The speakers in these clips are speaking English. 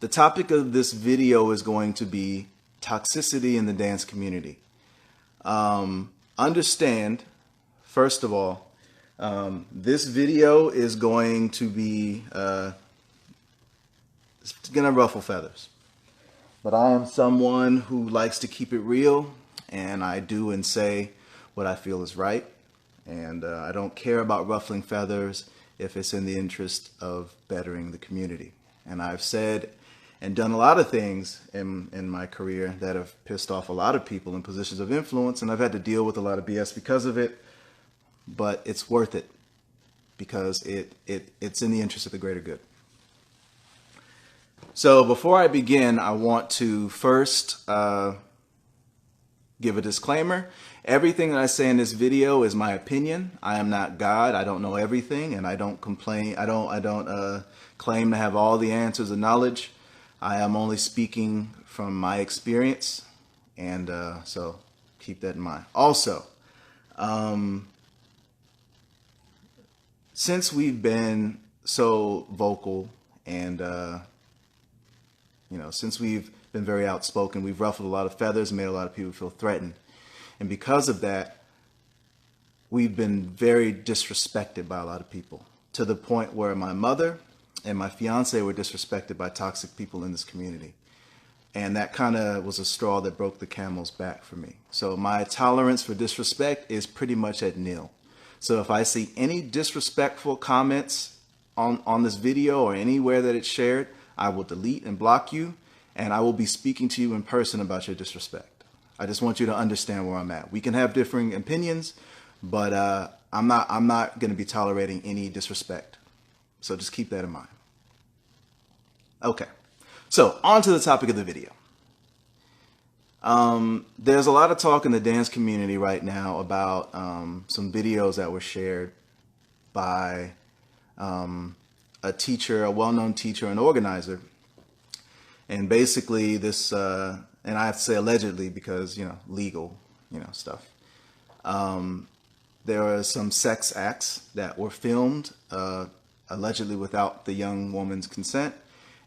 The topic of this video is going to be toxicity in the dance community. Understand, first of all, this video is going to be it's gonna ruffle feathers. But I am someone who likes to keep it real, and I do and say what I feel is right. And I don't care about ruffling feathers if it's in the interest of bettering the community. And I've said and done a lot of things in my career that have pissed off a lot of people in positions of influence, and I've had to deal with a lot of BS because of it, but it's worth it because it's in the interest of the greater good. So before I begin, I want to first give a disclaimer. Everything that I say in this video is my opinion. I am not God. I don't know everything, and I don't complain. I don't claim to have all the answers and knowledge. I am only speaking from my experience, and so keep that in mind. Also, since we've been so vocal and since we've been very outspoken, we've ruffled a lot of feathers and made a lot of people feel threatened. And because of that, we've been very disrespected by a lot of people, to the point where my mother and my fiance were disrespected by toxic people in this community. And that kind of was a straw that broke the camel's back for me. So my tolerance for disrespect is pretty much at nil. So if I see any disrespectful comments on this video or anywhere that it's shared, I will delete and block you, and I will be speaking to you in person about your disrespect. I just want you to understand where I'm at. We can have differing opinions, but I'm not going to be tolerating any disrespect. So just keep that in mind. Okay, so on to the topic of the video. There's a lot of talk in the dance community right now about some videos that were shared by a teacher, a well-known teacher and organizer. And basically this, and I have to say allegedly because, legal, stuff. There are some sex acts that were filmed, allegedly without the young woman's consent,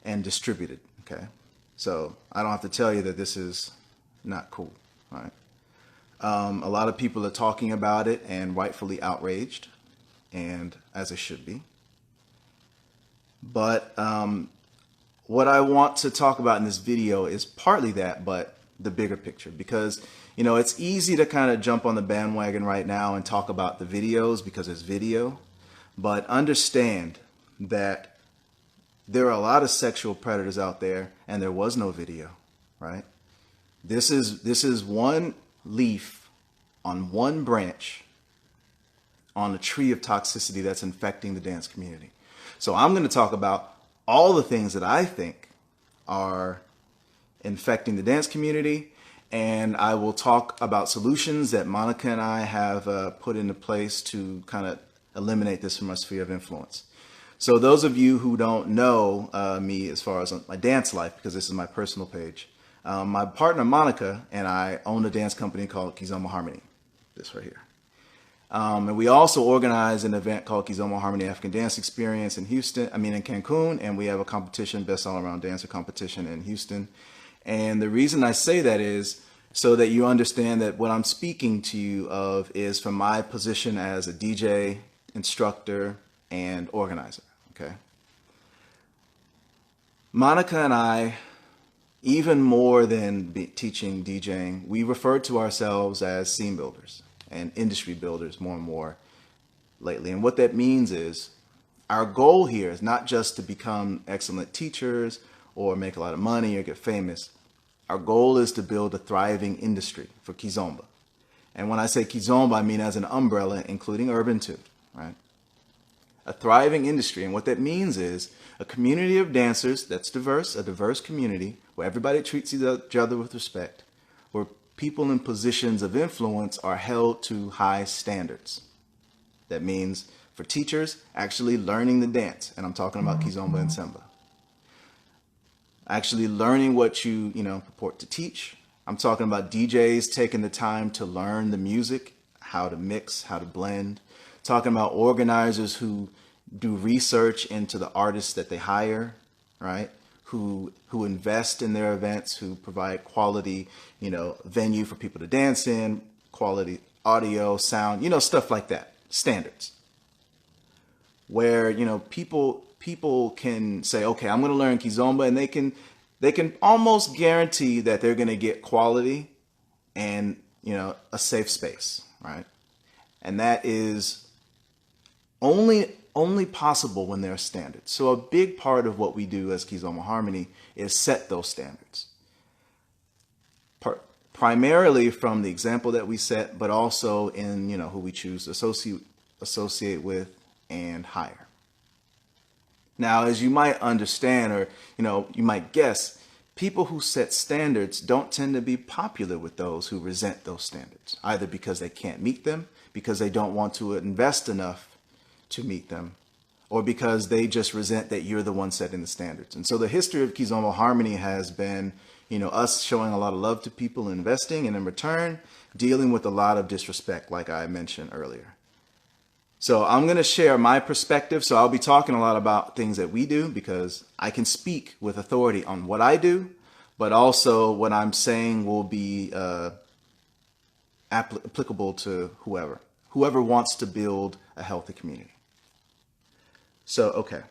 and distributed, okay? So I don't have to tell you that this is not cool, right? A lot of people are talking about it and rightfully outraged, and as it should be. But what I want to talk about in this video is partly that, but the bigger picture, because it's easy to kind of jump on the bandwagon right now and talk about the videos because it's video, but understand that there are a lot of sexual predators out there and there was no video, right? This is one leaf on one branch on a tree of toxicity that's infecting the dance community. So I'm going to talk about all the things that I think are infecting the dance community, and I will talk about solutions that Monica and I have put into place to kind of eliminate this from our sphere of influence. So those of you who don't know me as far as my dance life, because this is my personal page, my partner Monica and I own a dance company called Kizomba Harmony, this right here. And we also organize an event called Kizomba Harmony African Dance Experience in in Cancun, and we have a competition, Best All Around Dancer competition in Houston. And the reason I say that is so that you understand that what I'm speaking to you of is from my position as a DJ, instructor, and organizer, okay? Monica and I, even more than teaching DJing, we refer to ourselves as scene builders and industry builders more and more lately. And what that means is our goal here is not just to become excellent teachers or make a lot of money or get famous. Our goal is to build a thriving industry for Kizomba. And when I say Kizomba, I mean as an umbrella, including urban too, right? A thriving industry. And what that means is a community of dancers that's diverse, a diverse community where everybody treats each other with respect, where people in positions of influence are held to high standards. That means for teachers, actually learning the dance. And I'm talking about Kizomba and Semba. Actually learning what you purport to teach. I'm talking about DJs taking the time to learn the music, how to mix, how to blend. Talking about organizers who do research into the artists that they hire, right? who invest in their events, who provide quality, venue for people to dance in, quality audio, sound, stuff like that, standards. Where, people can say, okay, I'm going to learn Kizomba, and they can almost guarantee that they're going to get quality and, a safe space, right? And that is only possible when there are standards. So a big part of what we do as Kizomba Harmony is set those standards. Primarily from the example that we set, but also in, who we choose to associate with and hire. Now, as you might understand, or, you might guess, people who set standards don't tend to be popular with those who resent those standards, either because they can't meet them, because they don't want to invest enough to meet them, or because they just resent that you're the one setting the standards. And so the history of Kizomba Harmony has been, us showing a lot of love to people, investing, and in return, dealing with a lot of disrespect, like I mentioned earlier. So I'm going to share my perspective. So I'll be talking a lot about things that we do, because I can speak with authority on what I do, but also what I'm saying will be applicable to whoever wants to build a healthy community. So, okay.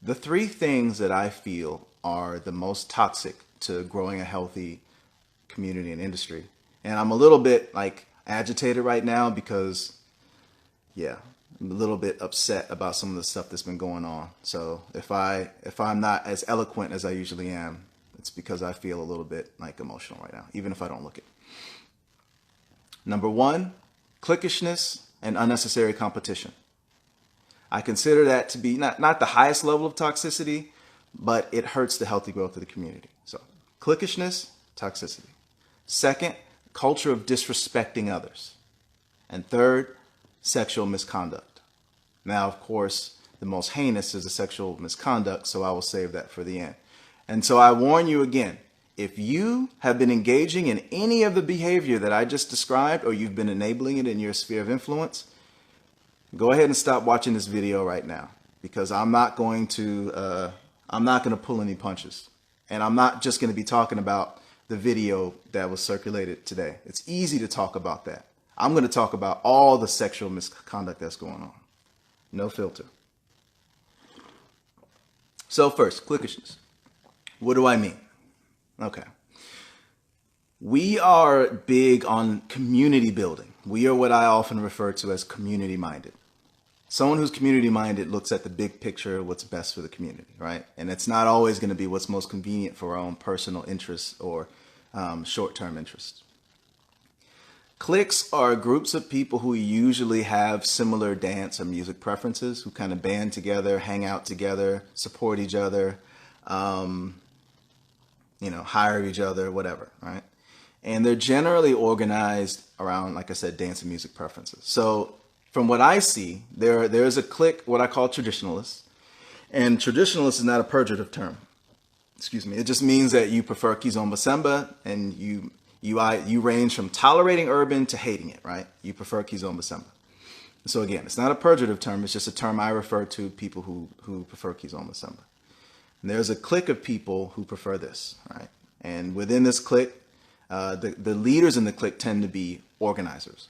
The three things that I feel are the most toxic to growing a healthy community and industry. And I'm a little bit agitated right now because, I'm a little bit upset about some of the stuff that's been going on. So if I'm not as eloquent as I usually am, it's because I feel a little bit emotional right now, even if I don't look it. Number one, cliquishness and unnecessary competition. I consider that to be not the highest level of toxicity, but it hurts the healthy growth of the community. So cliquishness, toxicity. Second, culture of disrespecting others. And third, sexual misconduct. Now, of course, the most heinous is the sexual misconduct, so I will save that for the end. And so I warn you again, if you have been engaging in any of the behavior that I just described, or you've been enabling it in your sphere of influence, go ahead and stop watching this video right now, because I'm not going to pull any punches. And I'm not just going to be talking about the video that was circulated today. It's easy to talk about that. I'm going to talk about all the sexual misconduct that's going on. No filter. So first, cliquishness. What do I mean? Okay. We are big on community building. We are what I often refer to as community minded. Someone who's community minded looks at the big picture, what's best for the community, right? And it's not always going to be what's most convenient for our own personal interests or short-term interests. Cliques are groups of people who usually have similar dance or music preferences, who kind of band together, hang out together, support each other, hire each other, whatever, right? And they're generally organized around, like I said, dance and music preferences. So from what I see, there's a clique, what I call traditionalists. And traditionalist is not a pejorative term. Excuse me. It just means that you prefer Kizomba Semba, and you range from tolerating urban to hating it, right? You prefer Kizomba Semba. So again, it's not a pejorative term. It's just a term I refer to people who prefer Kizomba Semba. And there's a clique of people who prefer this, right? And within this clique, the leaders in the clique tend to be organizers,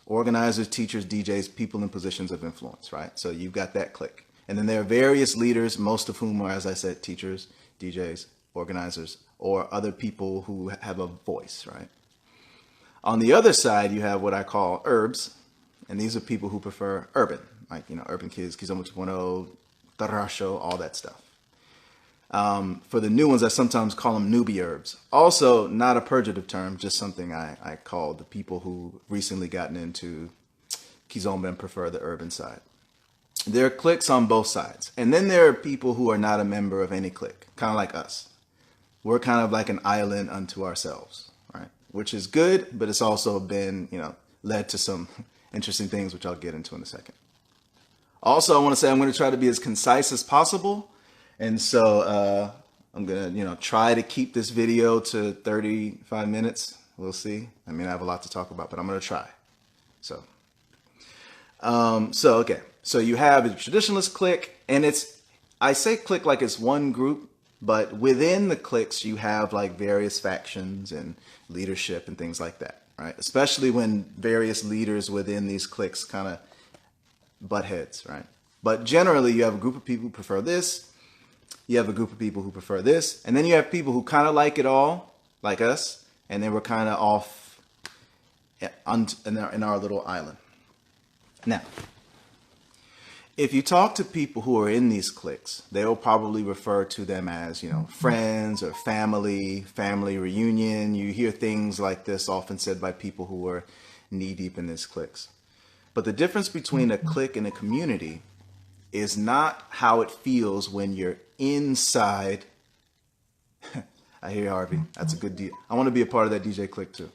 teachers, DJs, people in positions of influence, right? So you've got that clique. And then there are various leaders, most of whom are, as I said, teachers, DJs, organizers, or other people who have a voice, right? On the other side, you have what I call herbs, and these are people who prefer urban, like, urban kids, Kizomba 2.0, Tarasho, all that stuff. For the new ones, I sometimes call them newbie herbs. Also, not a pejorative term, just something I call the people who recently gotten into Kizomba and prefer the urban side. There are cliques on both sides. And then there are people who are not a member of any clique, kind of like us. We're kind of like an island unto ourselves, right? Which is good, but it's also been, led to some interesting things, which I'll get into in a second. Also, I want to say I'm going to try to be as concise as possible. And so I'm going to, try to keep this video to 35 minutes. We'll see. I have a lot to talk about, but I'm going to try. Okay. So you have a traditionalist clique, and I say clique like it's one group, but within the cliques you have like various factions and leadership and things like that, right? Especially when various leaders within these cliques kind of butt heads, right? But generally you have a group of people who prefer this, you have a group of people who prefer this, and then you have people who kind of like it all, like us, and then we're kind of off in our little island. Now, if you talk to people who are in these cliques, they will probably refer to them as, you know, friends or family reunion. You hear things like this often said by people who are knee deep in these cliques. But the difference between a clique and a community is not how it feels when you're inside. I hear you, Harvey. That's a good deal. I want to be a part of that DJ clique too.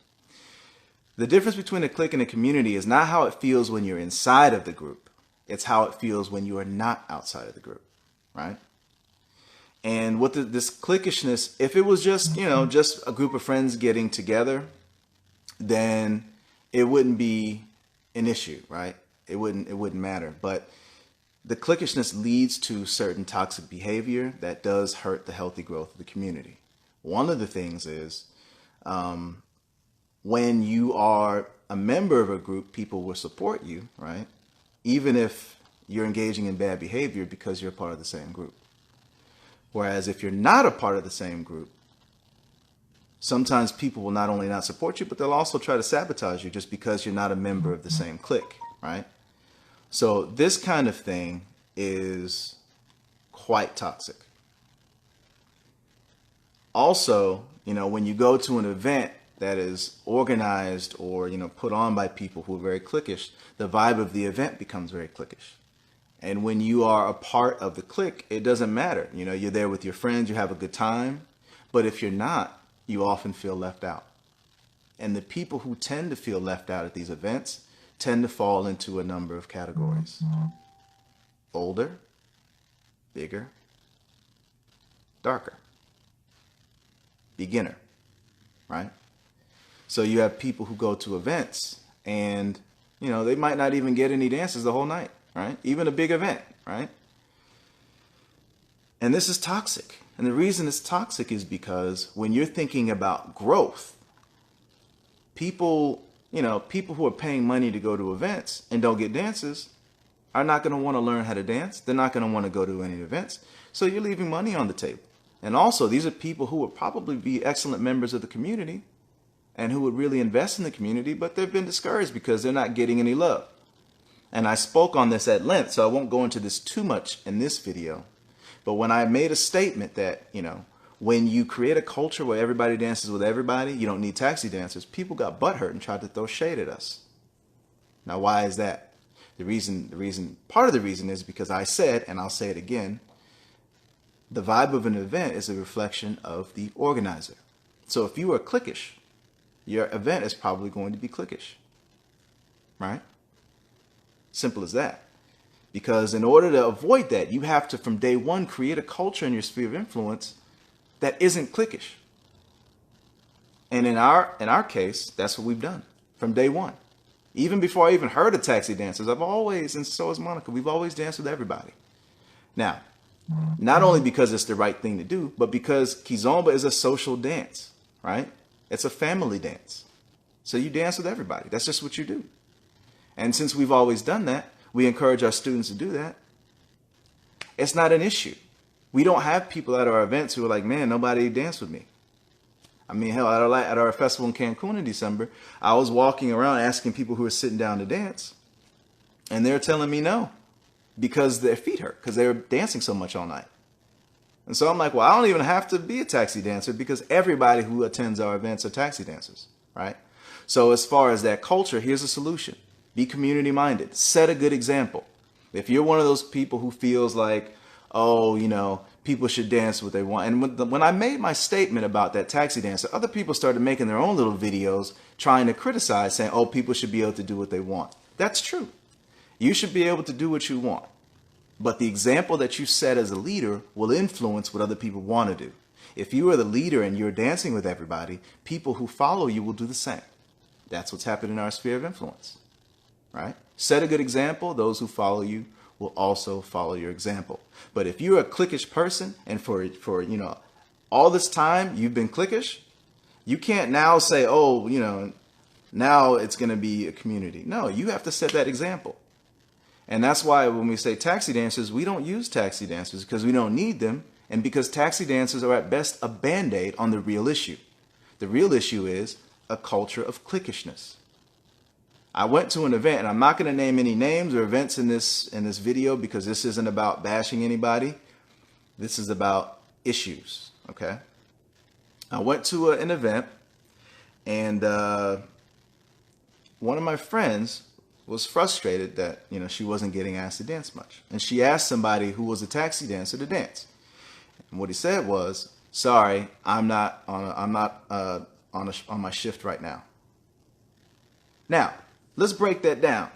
The difference between a clique and a community is not how it feels when you're inside of the group. It's how it feels when you are not outside of the group, right? And with this cliquishness, if it was just, you know, just a group of friends getting together, then it wouldn't be an issue, right? It wouldn't matter. But the cliquishness leads to certain toxic behavior that does hurt the healthy growth of the community. One of the things is when you are a member of a group, people will support you, right? Even if you're engaging in bad behavior because you're a part of the same group. Whereas if you're not a part of the same group, sometimes people will not only not support you, but they'll also try to sabotage you just because you're not a member of the same clique, right? So this kind of thing is quite toxic. Also, you know, when you go to an event that is organized or, you know, put on by people who are very cliquish, the vibe of the event becomes very cliquish. And when you are a part of the clique, it doesn't matter. You know, you're there with your friends, you have a good time. But if you're not, you often feel left out. And the people who tend to feel left out at these events tend to fall into a number of categories. Older, bigger, darker, beginner, right? So you have people who go to events and, you know, they might not even get any dances the whole night, right? Even a big event, right? And this is toxic. And the reason it's toxic is because when you're thinking about growth, people, you know, people who are paying money to go to events and don't get dances are not going to want to learn how to dance. They're not going to want to go to any events. So you're leaving money on the table. And also, these are people who would probably be excellent members of the community and who would really invest in the community, but they've been discouraged because they're not getting any love. And I spoke on this at length, so I won't go into this too much in this video. But when I made a statement that, you know, when you create a culture where everybody dances with everybody, you don't need taxi dancers, people got butthurt and tried to throw shade at us. Now, why is that? Part of the reason is because I said, and I'll say it again, the vibe of an event is a reflection of the organizer. So if you are cliquish, your event is probably going to be cliquish, right? Simple as that. Because in order to avoid that, you have to, from day one, create a culture in your sphere of influence that isn't cliquish. And in our case, that's what we've done from day one. Even before I even heard of taxi dancers, I've always, and so has Monica, we've always danced with everybody. Now, not only because it's the right thing to do, but because Kizomba is a social dance, right? It's a family dance. So you dance with everybody. That's just what you do. And since we've always done that, we encourage our students to do that. It's not an issue. We don't have people at our events who are like, man, nobody danced with me. I mean, hell, at our festival in Cancun in December, I was walking around asking people who were sitting down to dance, and they're telling me no, because their feet hurt, because they were dancing so much all night. And so I'm like, well, I don't even have to be a taxi dancer because everybody who attends our events are taxi dancers, right? So as far as that culture, here's a solution. Be community minded. Set a good example. If you're one of those people who feels like, oh, you know, people should dance what they want. And when I made my statement about that taxi dancer, other people started making their own little videos trying to criticize, saying, oh, people should be able to do what they want. That's true. You should be able to do what you want. But the example that you set as a leader will influence what other people want to do. If you are the leader and you're dancing with everybody, people who follow you will do the same. That's what's happened in our sphere of influence, right? Set a good example. Those who follow you will also follow your example. But if you're a cliquish person and for all this time you've been cliquish, you can't now say, oh, now it's going to be a community. No, you have to set that example. And that's why when we say taxi dancers, we don't use taxi dancers because we don't need them. And because taxi dancers are at best a band-aid on the real issue. The real issue is a culture of cliquishness. I went to an event, and I'm not going to name any names or events in this video because this isn't about bashing anybody. This is about issues, okay? I went to an event, and one of my friends was frustrated that she wasn't getting asked to dance much, and she asked somebody who was a taxi dancer to dance. And what he said was, "Sorry, I'm not on my shift right now." Now, let's break that down.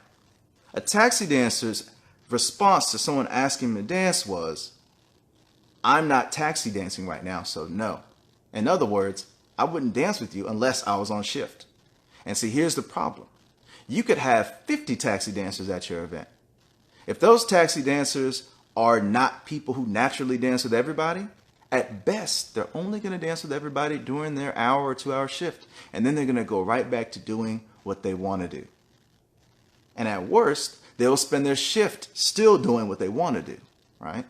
A taxi dancer's response to someone asking him to dance was, "I'm not taxi dancing right now, so no." In other words, I wouldn't dance with you unless I was on shift. And see, here's the problem. You could have 50 taxi dancers at your event. If those taxi dancers are not people who naturally dance with everybody, at best, they're only going to dance with everybody during their hour or 2 hour shift. And then they're going to go right back to doing what they want to do. And at worst, they'll spend their shift still doing what they want to do, right?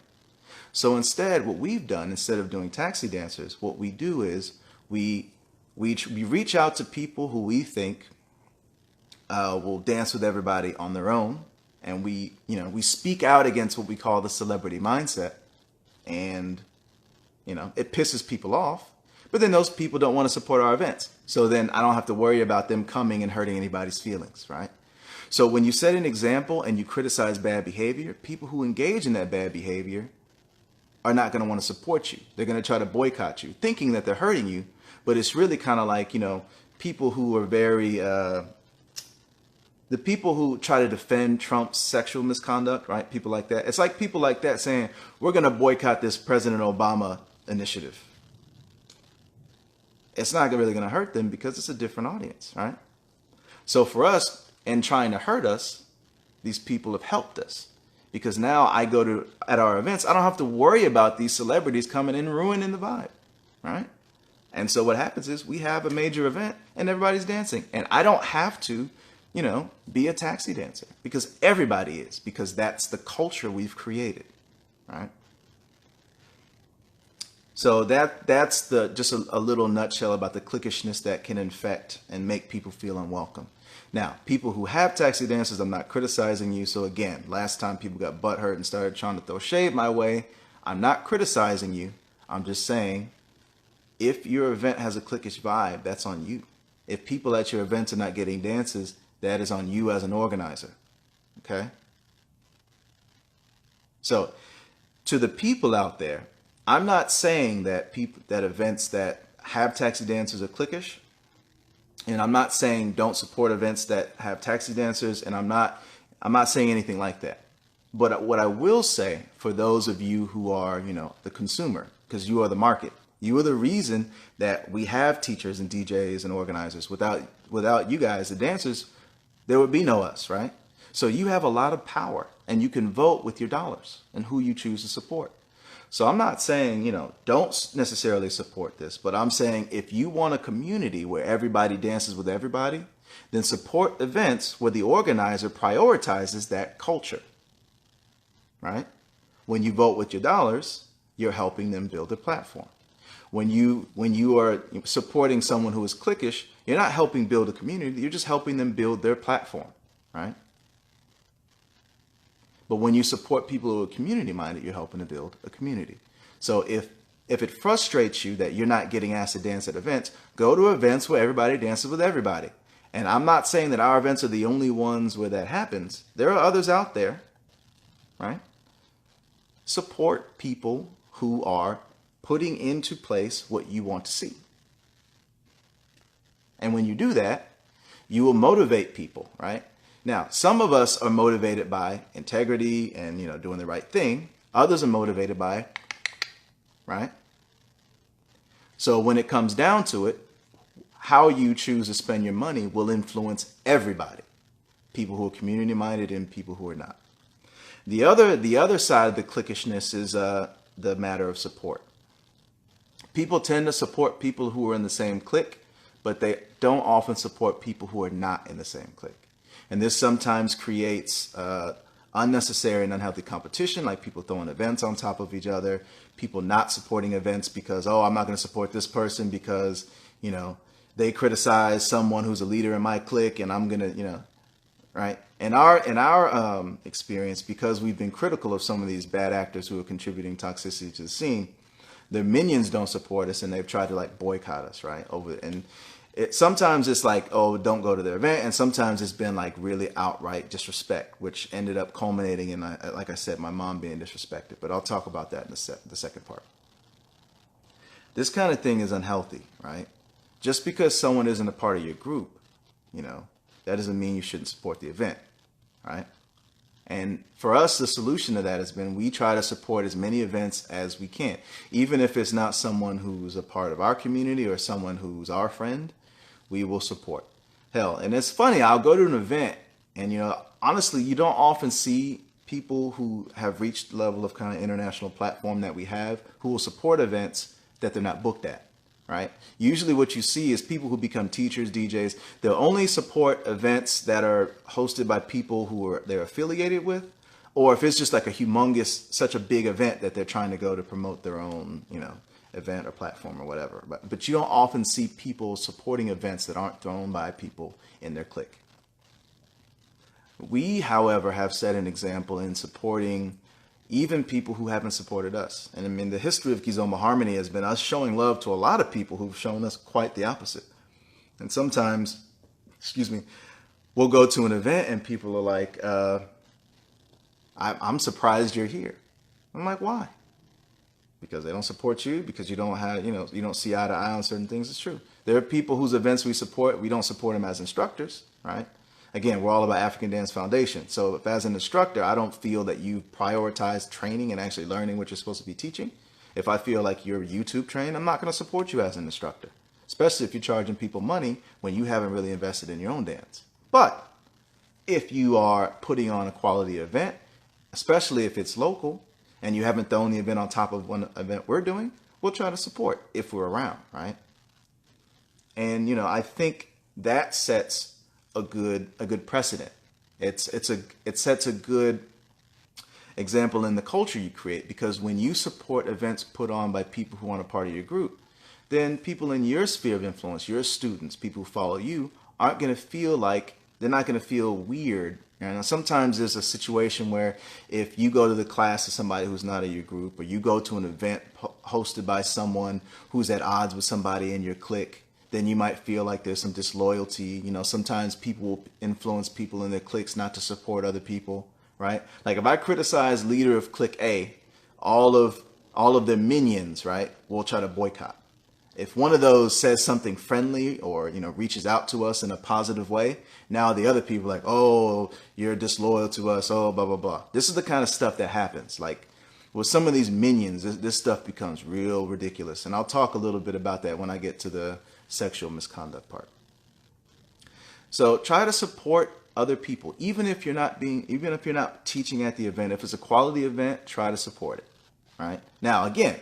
So instead, what we've done, instead of doing taxi dancers, what we do is we reach out to people who we think will dance with everybody on their own. And we speak out against what we call the celebrity mindset. And, it pisses people off. But then those people don't want to support our events. So then I don't have to worry about them coming and hurting anybody's feelings, right? So when you set an example and you criticize bad behavior, people who engage in that bad behavior are not going to want to support you. They're going to try to boycott you, thinking that they're hurting you. But it's really kind of like, people who are very, the people who try to defend Trump's sexual misconduct, right? People like that. It's like people like that saying, we're going to boycott this President Obama initiative. It's not really going to hurt them because it's a different audience, right? So for us, in trying to hurt us, these people have helped us. Because now at our events, I don't have to worry about these celebrities coming in and ruining the vibe, right? And so what happens is we have a major event and everybody's dancing. And I don't have to, be a taxi dancer because everybody is, because that's the culture we've created, right? So that's just a little nutshell about the cliquishness that can infect and make people feel unwelcome. Now, people who have taxi dancers, I'm not criticizing you. So again, last time people got butthurt and started trying to throw shade my way, I'm not criticizing you. I'm just saying, if your event has a cliquish vibe, that's on you. If people at your events are not getting dances, that is on you as an organizer. Okay? So, to the people out there, I'm not saying that events that have taxi dancers are cliquish. And I'm not saying don't support events that have taxi dancers, and I'm not saying anything like that. But what I will say for those of you who are, the consumer, because you are the market, you are the reason that we have teachers and DJs and organizers. Without you guys, the dancers, there would be no us, right? So you have a lot of power, and you can vote with your dollars and who you choose to support. So I'm not saying, don't necessarily support this, but I'm saying if you want a community where everybody dances with everybody, then support events where the organizer prioritizes that culture, right? When you vote with your dollars, you're helping them build a platform. When you are supporting someone who is cliquish, you're not helping build a community, you're just helping them build their platform, right? But when you support people who are community-minded, you're helping to build a community. So if it frustrates you that you're not getting asked to dance at events, go to events where everybody dances with everybody. And I'm not saying that our events are the only ones where that happens. There are others out there, right? Support people who are putting into place what you want to see. And when you do that, you will motivate people, right? Now, some of us are motivated by integrity and, doing the right thing. Others are motivated by, right? So when it comes down to it, how you choose to spend your money will influence everybody. People who are community-minded and people who are not. The other side of the cliquishness is the matter of support. People tend to support people who are in the same clique, but they don't often support people who are not in the same clique. And this sometimes creates unnecessary and unhealthy competition, like people throwing events on top of each other, people not supporting events because, oh, I'm not going to support this person because, you know, they criticize someone who's a leader in my clique, and I'm going to, you know, right? In our experience, because we've been critical of some of these bad actors who are contributing toxicity to the scene, their minions don't support us, and they've tried to like boycott us, right? Sometimes it's like, oh, don't go to their event, and sometimes it's been like really outright disrespect, which ended up culminating in, like I said, my mom being disrespected. But I'll talk about that in the second part. This kind of thing is unhealthy, right? Just because someone isn't a part of your group, you know, that doesn't mean you shouldn't support the event, right? And for us, the solution to that has been we try to support as many events as we can, even if it's not someone who's a part of our community or someone who's our friend. We will support. Hell, and it's funny, I'll go to an event and, you know, honestly, you don't often see people who have reached the level of kind of international platform that we have who will support events that they're not booked at, right? Usually what you see is people who become teachers, DJs, they'll only support events that are hosted by people who they're affiliated with, or if it's just like a humongous, such a big event that they're trying to go to promote their own, you know, event or platform or whatever. But you don't often see people supporting events that aren't thrown by people in their clique. We, however, have set an example in supporting even people who haven't supported us. And I mean, the history of Kizomba Harmony has been us showing love to a lot of people who've shown us quite the opposite. And sometimes, excuse me, we'll go to an event and people are like, I'm surprised you're here. I'm like, why? Because they don't support you, because you don't have, you know, you don't see eye to eye on certain things. It's true. There are people whose events we support. We don't support them as instructors, right? Again, we're all about African Dance Foundation. So if as an instructor, I don't feel that you prioritize training and actually learning what you're supposed to be teaching. If I feel like you're YouTube trained, I'm not going to support you as an instructor, especially if you're charging people money when you haven't really invested in your own dance. But if you are putting on a quality event, especially if it's local, and you haven't thrown the event on top of one event we're doing, we'll try to support if we're around, right? And, you know, I think that sets a good precedent. It sets a good example in the culture you create, because when you support events put on by people who aren't a part of your group, then people in your sphere of influence, your students, people who follow you, aren't going to feel like, they're not going to feel weird. And sometimes there's a situation where if you go to the class of somebody who's not in your group, or you go to an event hosted by someone who's at odds with somebody in your clique, then you might feel like there's some disloyalty. You know, sometimes people will influence people in their cliques not to support other people, right? Like if I criticize leader of clique A, all of their minions, right, will try to boycott. If one of those says something friendly or, you know, reaches out to us in a positive way, now the other people are like, oh, you're disloyal to us, oh, blah, blah, blah. This is the kind of stuff that happens. Like with some of these minions, this stuff becomes real ridiculous. And I'll talk a little bit about that when I get to the sexual misconduct part. So try to support other people, even if you're not teaching at the event. If it's a quality event, try to support it, right? Now, again,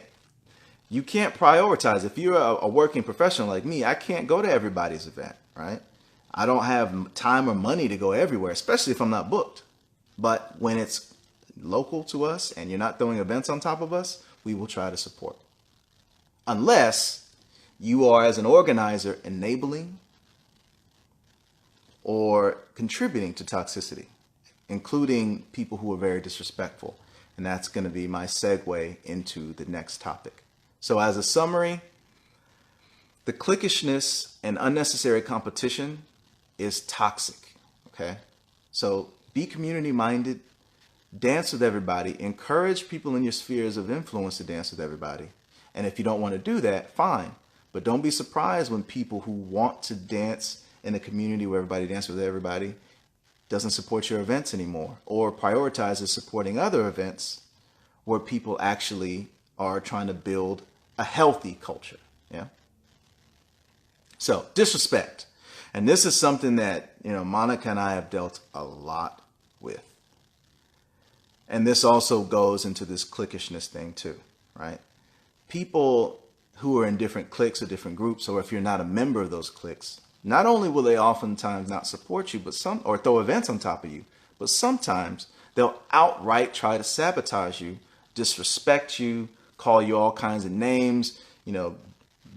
you can't prioritize. If you're a working professional like me, I can't go to everybody's event, right? I don't have time or money to go everywhere, especially if I'm not booked. But when it's local to us and you're not throwing events on top of us, we will try to support. Unless you are, as an organizer, enabling or contributing to toxicity, including people who are very disrespectful. And that's going to be my segue into the next topic. So as a summary, the cliquishness and unnecessary competition is toxic, okay? So be community-minded, dance with everybody, encourage people in your spheres of influence to dance with everybody. And if you don't want to do that, fine. But don't be surprised when people who want to dance in a community where everybody dances with everybody doesn't support your events anymore, or prioritizes supporting other events where people actually are trying to build a healthy culture. Yeah. So disrespect. And this is something that, you know, Monica and I have dealt a lot with. And this also goes into this cliquishness thing too, right? People who are in different cliques or different groups, or if you're not a member of those cliques, not only will they oftentimes not support you, or throw events on top of you, but sometimes they'll outright try to sabotage you, disrespect you, call you all kinds of names,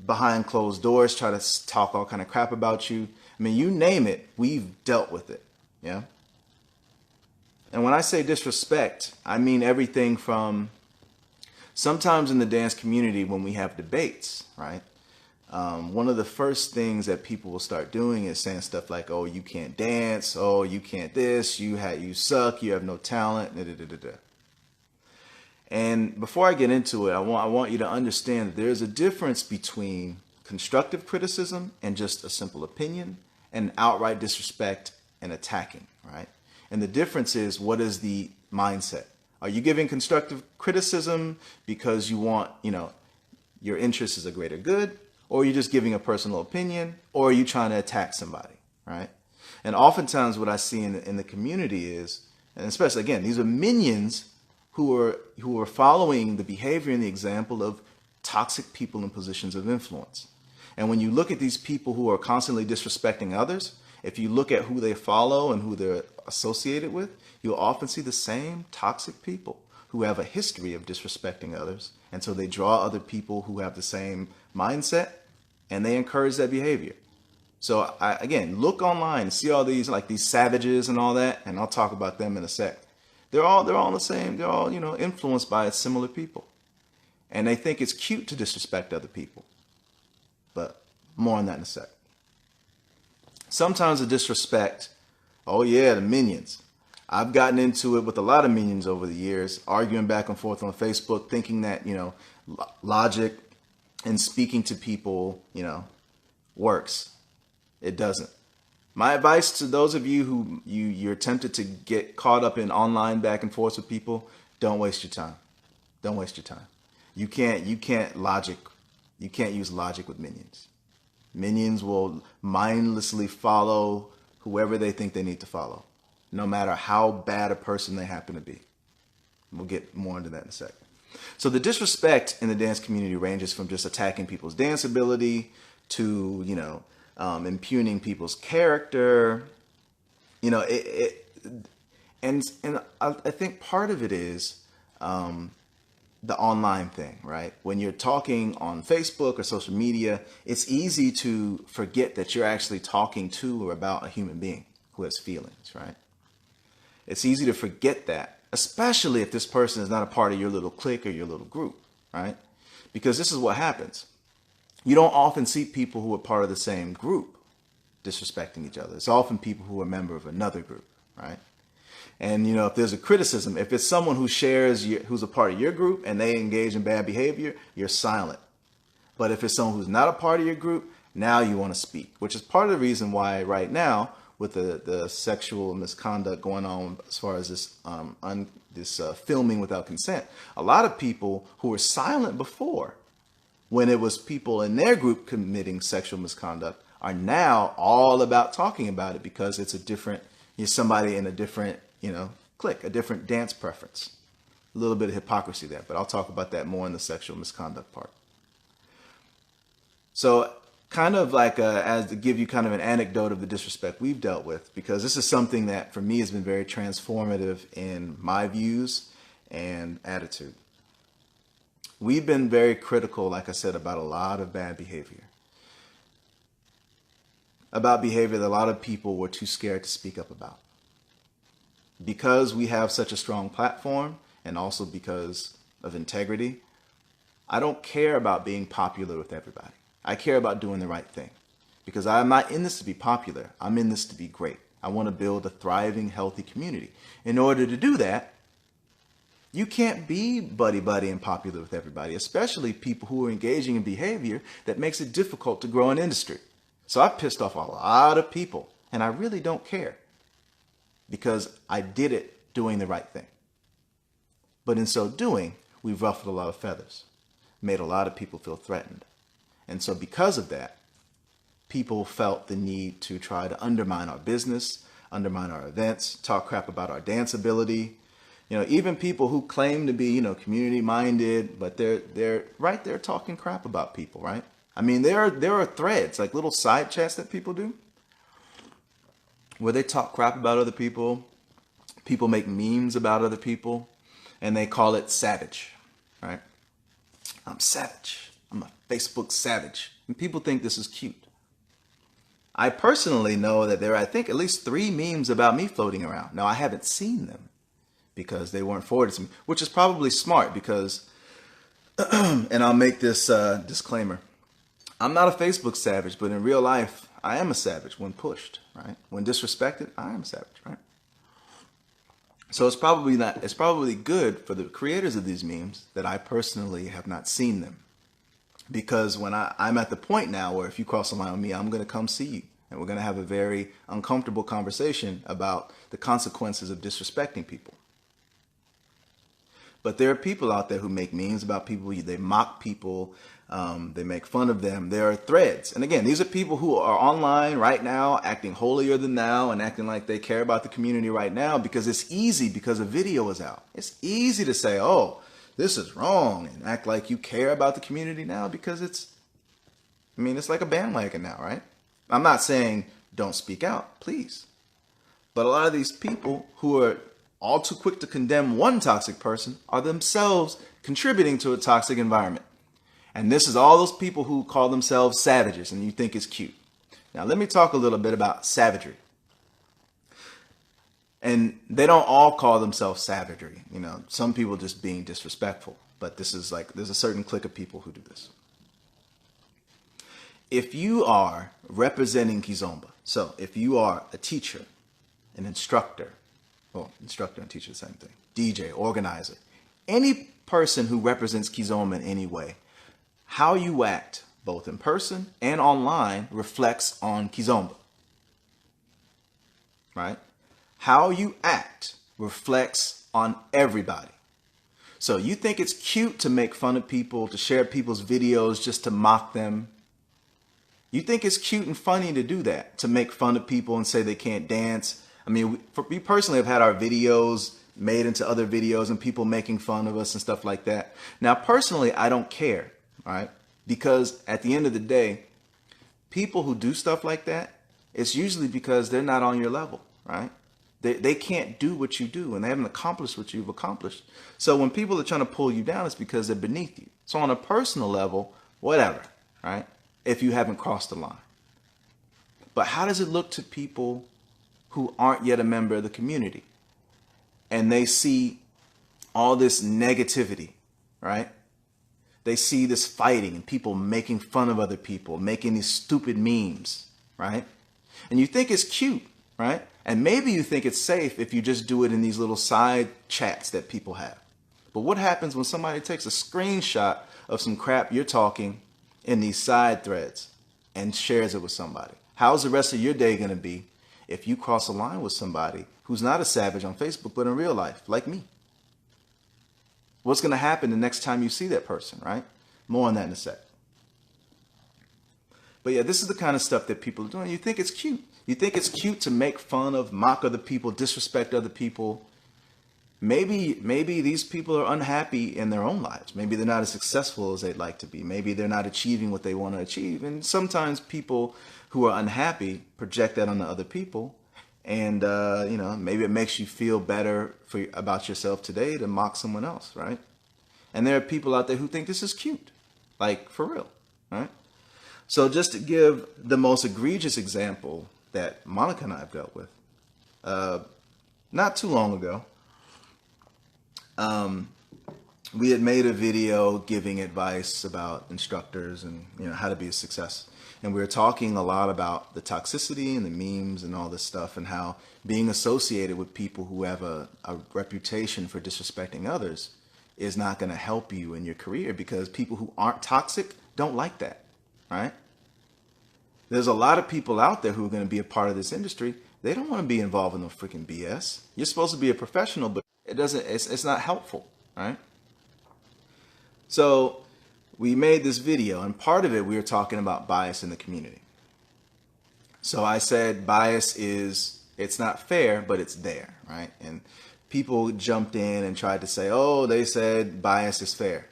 behind closed doors, try to talk all kind of crap about you. I mean, you name it, we've dealt with it. Yeah. And when I say disrespect, I mean everything from sometimes in the dance community when we have debates, right? One of the first things that people will start doing is saying stuff like, "Oh, you can't dance. Oh, you can't this. You suck. You have no talent." Da, da, da, da, da. And before I get into it, I want you to understand that there's a difference between constructive criticism and just a simple opinion, and outright disrespect and attacking, right? And the difference is, what is the mindset? Are you giving constructive criticism because you want, your interest is a greater good, or are you just giving a personal opinion, or are you trying to attack somebody, right? And oftentimes what I see in the community is, and especially again, these are minions who are following the behavior and the example of toxic people in positions of influence. And when you look at these people who are constantly disrespecting others, if you look at who they follow and who they're associated with, you'll often see the same toxic people who have a history of disrespecting others. And so they draw other people who have the same mindset, and they encourage that behavior. So again, look online, see all these these savages and all that, and I'll talk about them in a sec. They're all the same. They're all, influenced by similar people. And they think it's cute to disrespect other people. But more on that in a sec. Sometimes the disrespect, oh yeah, the minions. I've gotten into it with a lot of minions over the years, arguing back and forth on Facebook, thinking that, logic and speaking to people, works. It doesn't. My advice to those of you who you're tempted to get caught up in online back and forth with people, don't waste your time. Don't waste your time. You can't use logic with minions. Minions will mindlessly follow whoever they think they need to follow, no matter how bad a person they happen to be. We'll get more into that in a sec. So the disrespect in the dance community ranges from just attacking people's dance ability to, impugning people's character, and I think part of it is the online thing, right? When you're talking on Facebook or social media, it's easy to forget that you're actually talking to or about a human being who has feelings, right? It's easy to forget that, especially if this person is not a part of your little clique or your little group, right? Because this is what happens. You don't often see people who are part of the same group disrespecting each other. It's often people who are a member of another group, right? And, if there's a criticism, if it's someone who who's a part of your group and they engage in bad behavior, you're silent. But if it's someone who's not a part of your group, now you want to speak, which is part of the reason why right now, with the sexual misconduct going on as far as this filming without consent, a lot of people who were silent before, when it was people in their group committing sexual misconduct, are now all about talking about it because it's somebody in a different, clique, a different dance preference. A little bit of hypocrisy there, but I'll talk about that more in the sexual misconduct part. So kind of as to give you kind of an anecdote of the disrespect we've dealt with, because this is something that for me has been very transformative in my views and attitude. We've been very critical, like I said, about a lot of bad behavior. About behavior that a lot of people were too scared to speak up about. Because we have such a strong platform, and also because of integrity, I don't care about being popular with everybody. I care about doing the right thing. Because I'm not in this to be popular. I'm in this to be great. I want to build a thriving, healthy community. In order to do that, you can't be buddy-buddy and popular with everybody, especially people who are engaging in behavior that makes it difficult to grow an industry. So I've pissed off a lot of people, and I really don't care because I did it doing the right thing. But in so doing, we've ruffled a lot of feathers, made a lot of people feel threatened. And so because of that, people felt the need to try to undermine our business, undermine our events, talk crap about our dance ability, You know, even people who claim to be, you know, community minded, but they're right there talking crap about people, right? I mean, there are threads, like little side chats that people do where they talk crap about other people. People make memes about other people and they call it savage, right? I'm savage. I'm a Facebook savage. And people think this is cute. I personally know that there are, I think, at least 3 memes about me floating around. Now, I haven't seen them because they weren't forwarded to me, which is probably smart because, and I'll make this disclaimer. I'm not a Facebook savage, but in real life, I am a savage when pushed, right? When disrespected, I am a savage, right? So it's probably good for the creators of these memes that I personally have not seen them. Because when I'm at the point now where if you cross the line with me, I'm going to come see you. And we're going to have a very uncomfortable conversation about the consequences of disrespecting people. But there are people out there who make memes about people. They mock people. They make fun of them. There are threads. And again, these are people who are online right now acting holier than thou and acting like they care about the community right now because it's easy because a video is out. It's easy to say, oh, this is wrong and act like you care about the community now because it's like a bandwagon now, right? I'm not saying don't speak out, please. But a lot of these people who are all too quick to condemn one toxic person are themselves contributing to a toxic environment. And this is all those people who call themselves savages and you think it's cute. Now, let me talk a little bit about savagery. And they don't all call themselves savagery. You know, some people just being disrespectful. But this is like, there's a certain clique of people who do this. If you are representing Kizomba, so if you are a teacher, an instructor, well, instructor and teacher, the same thing, DJ, organizer, any person who represents Kizomba in any way, how you act, both in person and online, reflects on Kizomba, right? How you act reflects on everybody. So you think it's cute to make fun of people, to share people's videos just to mock them. You think it's cute and funny to do that, to make fun of people and say they can't dance. I mean, we personally have had our videos made into other videos and people making fun of us and stuff like that. Now, personally, I don't care, right? Because at the end of the day, people who do stuff like that, it's usually because they're not on your level, right? They can't do what you do and they haven't accomplished what you've accomplished. So when people are trying to pull you down, it's because they're beneath you. So on a personal level, whatever, right? If you haven't crossed the line. But how does it look to people who aren't yet a member of the community and they see all this negativity, right? They see this fighting and people making fun of other people, making these stupid memes, right? And you think it's cute, right? And maybe you think it's safe if you just do it in these little side chats that people have. But what happens when somebody takes a screenshot of some crap you're talking in these side threads and shares it with somebody? How's the rest of your day going to be if you cross a line with somebody who's not a savage on Facebook, but in real life, like me? What's going to happen the next time you see that person, right? More on that in a sec. But yeah, this is the kind of stuff that people are doing. You think it's cute. You think it's cute to make fun of, mock other people, disrespect other people. Maybe these people are unhappy in their own lives. Maybe they're not as successful as they'd like to be. Maybe they're not achieving what they want to achieve. And sometimes people who are unhappy project that onto other people. And, you know, maybe it makes you feel better about yourself today to mock someone else, right? And there are people out there who think this is cute, like for real, right? So just to give the most egregious example that Monica and I have dealt with, not too long ago, we had made a video giving advice about instructors and, you know, how to be a success. And we were talking a lot about the toxicity and the memes and all this stuff and how being associated with people who have a reputation for disrespecting others is not going to help you in your career because people who aren't toxic don't like that, right? There's a lot of people out there who are going to be a part of this industry. They don't want to be involved in no freaking BS. You're supposed to be a professional, but it's not helpful, right? So we made this video, and part of it, we were talking about bias in the community. So I said bias it's not fair, but it's there, right? And people jumped in and tried to say, oh, they said bias is fair,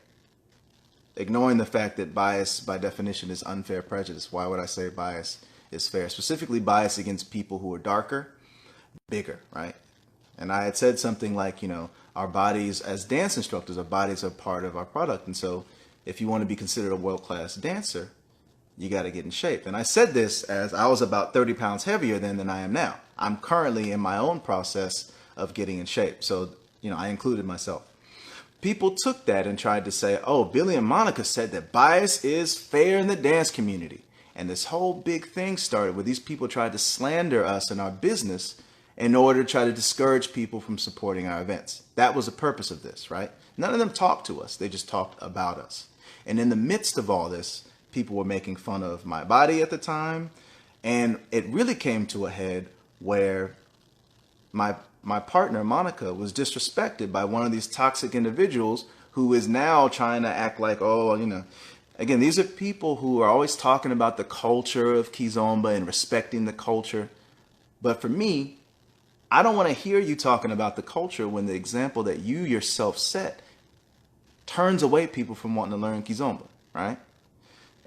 ignoring the fact that bias by definition is unfair prejudice. Why would I say bias is fair? Specifically bias against people who are darker, bigger, right? And I had said something like, our bodies as dance instructors, our bodies are part of our product. And so if you want to be considered a world-class dancer, you got to get in shape. And I said this as I was about 30 pounds heavier than I am now. I'm currently in my own process of getting in shape. So, I included myself. People took that and tried to say, oh, Billy and Monica said that bias is fair in the dance community. And this whole big thing started where these people tried to slander us and our business in order to try to discourage people from supporting our events. That was the purpose of this, right? None of them talked to us. They just talked about us. And in the midst of all this, people were making fun of my body at the time. And it really came to a head where my partner, Monica, was disrespected by one of these toxic individuals who is now trying to act like, oh, again, these are people who are always talking about the culture of Kizomba and respecting the culture. But for me, I don't want to hear you talking about the culture when the example that you yourself set turns away people from wanting to learn Kizomba, right?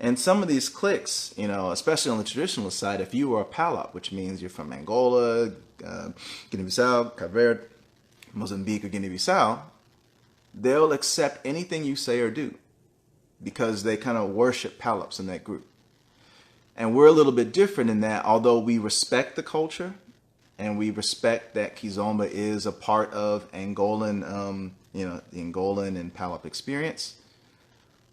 And some of these cliques, especially on the traditional side, if you are a Palop, which means you're from Angola, Guinea-Bissau, Cape Verde, Mozambique, or Guinea-Bissau, they'll accept anything you say or do because they kind of worship Palops in that group. And we're a little bit different in that, although we respect the culture and we respect that Kizomba is a part of Angolan, the Angolan and Palop experience,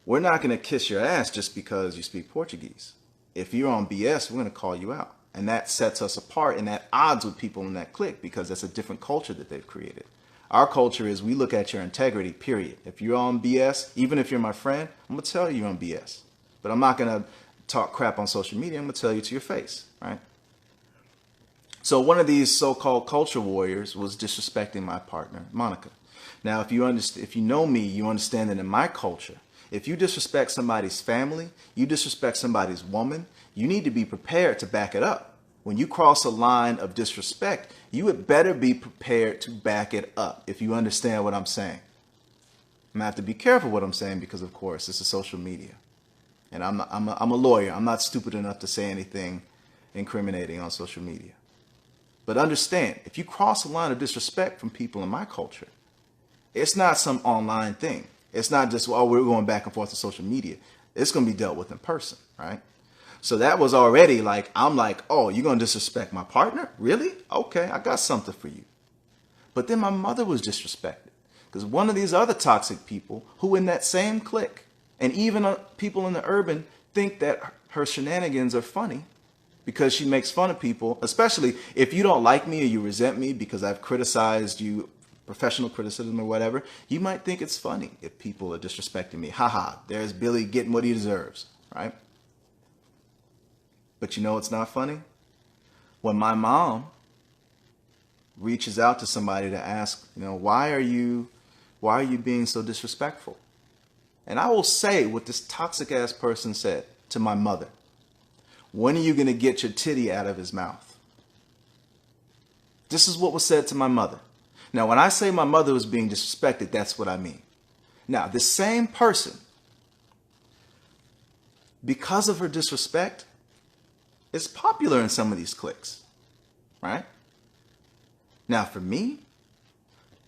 we're not going to kiss your ass just because you speak Portuguese. If you're on BS, we're going to call you out. And that sets us apart and at odds with people in that clique because that's a different culture that they've created. Our culture is we look at your integrity, period. If you're on BS, even if you're my friend, I'm going to tell you you're on BS. But I'm not going to talk crap on social media. I'm going to tell you to your face, right? So one of these so-called culture warriors was disrespecting my partner, Monica. Now, if you know me, you understand that in my culture, if you disrespect somebody's family, you disrespect somebody's woman, you need to be prepared to back it up. When you cross a line of disrespect, you had better be prepared to back it up, if you understand what I'm saying. I'm going to have to be careful what I'm saying because, of course, this is social media. And I'm a lawyer. I'm not stupid enough to say anything incriminating on social media. But understand, if you cross a line of disrespect from people in my culture, it's not some online thing. It's not just, well, we're going back and forth to social media. It's going to be dealt with in person, right? So that was already like, I'm like, oh, you're going to disrespect my partner? Really? Okay, I got something for you. But then my mother was disrespected because one of these other toxic people who in that same clique, and even people in the urban think that her shenanigans are funny because she makes fun of people, especially if you don't like me or you resent me because I've criticized you, professional criticism or whatever, you might think it's funny if people are disrespecting me. Haha, there's Billy getting what he deserves, right? But you know it's not funny? When my mom reaches out to somebody to ask, why are you being so disrespectful? And I will say what this toxic ass person said to my mother. When are you going to get your titty out of his mouth? This is what was said to my mother. Now, when I say my mother was being disrespected, that's what I mean. Now, this same person, because of her disrespect, is popular in some of these cliques, right? Now, for me,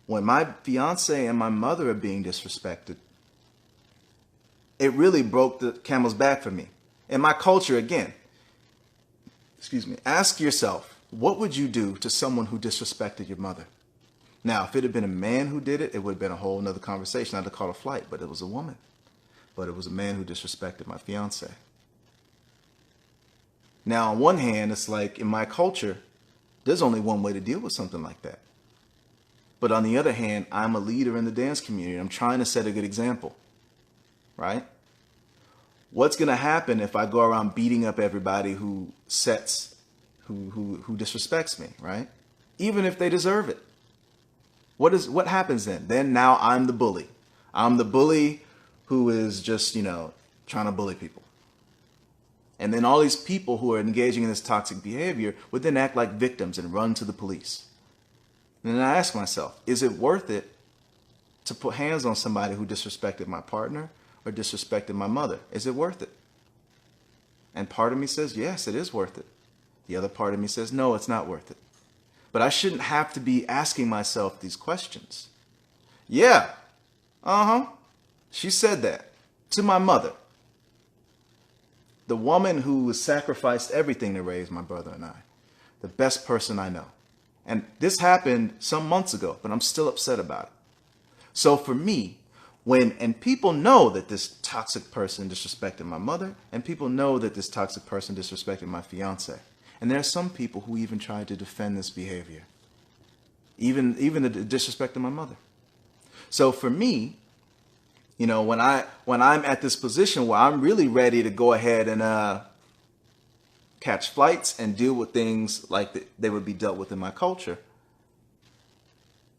when my fiance and my mother are being disrespected, it really broke the camel's back for me. In my culture, again, ask yourself, what would you do to someone who disrespected your mother? Now, if it had been a man who did it, it would have been a whole nother conversation. I'd have called a flight, but it was a woman. But it was a man who disrespected my fiance. Now, on one hand, it's like in my culture, there's only one way to deal with something like that. But on the other hand, I'm a leader in the dance community. I'm trying to set a good example, right? What's going to happen if I go around beating up everybody who disrespects me, right? Even if they deserve it. What happens then? Then now I'm the bully. I'm the bully who is just, trying to bully people. And then all these people who are engaging in this toxic behavior would then act like victims and run to the police. And then I ask myself, is it worth it to put hands on somebody who disrespected my partner or disrespected my mother? Is it worth it? And part of me says, yes, it is worth it. The other part of me says, no, it's not worth it. But I shouldn't have to be asking myself these questions. Yeah, she said that to my mother, the woman who sacrificed everything to raise my brother and I, the best person I know. And this happened some months ago, but I'm still upset about it. So for me, and people know that this toxic person disrespected my mother, and people know that this toxic person disrespected my fiance. And there are some people who even tried to defend this behavior, even the disrespect of my mother. So for me, you know, when I'm at this position where I'm really ready to go ahead and catch flights and deal with things like they would be dealt with in my culture,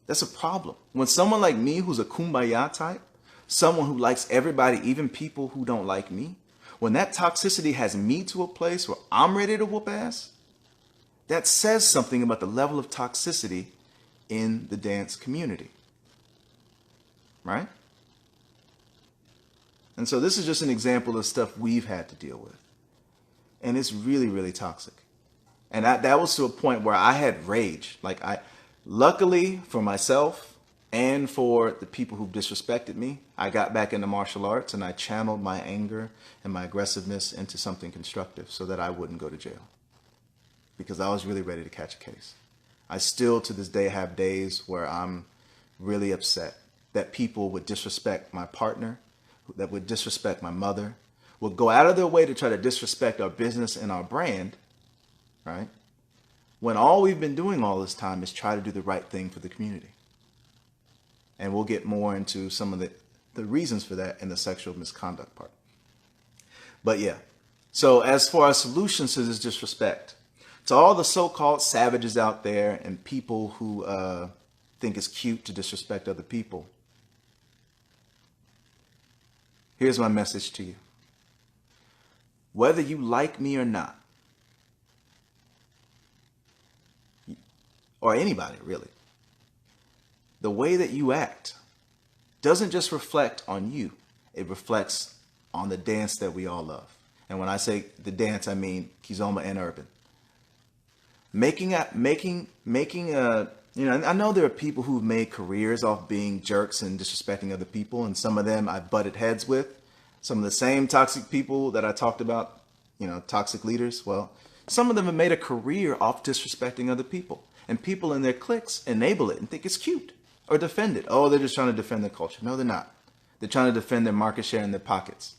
that's a problem. When someone like me, who's a kumbaya type, someone who likes everybody, even people who don't like me, when that toxicity has me to a place where I'm ready to whoop ass, that says something about the level of toxicity in the dance community, right? And so this is just an example of stuff we've had to deal with. And it's really, really toxic. And that was to a point where I had rage. Luckily for myself and for the people who disrespected me, I got back into martial arts and I channeled my anger and my aggressiveness into something constructive so that I wouldn't go to jail. Because I was really ready to catch a case. I still to this day have days where I'm really upset that people would disrespect my partner, that would disrespect my mother, would go out of their way to try to disrespect our business and our brand, right? When all we've been doing all this time is try to do the right thing for the community. And we'll get more into some of the reasons for that in the sexual misconduct part. But yeah, so as far as solutions to this disrespect, to all the so-called savages out there and people who think it's cute to disrespect other people, here's my message to you. Whether you like me or not, or anybody really, the way that you act doesn't just reflect on you. It reflects on the dance that we all love. And when I say the dance, I mean Kizomba and urban. I know there are people who've made careers off being jerks and disrespecting other people, and some of them I butted heads with. Some of the same toxic people that I talked about, toxic leaders. Well, some of them have made a career off disrespecting other people, and people in their cliques enable it and think it's cute or defend it. Oh, they're just trying to defend their culture. No, they're not. They're trying to defend their market share in their pockets.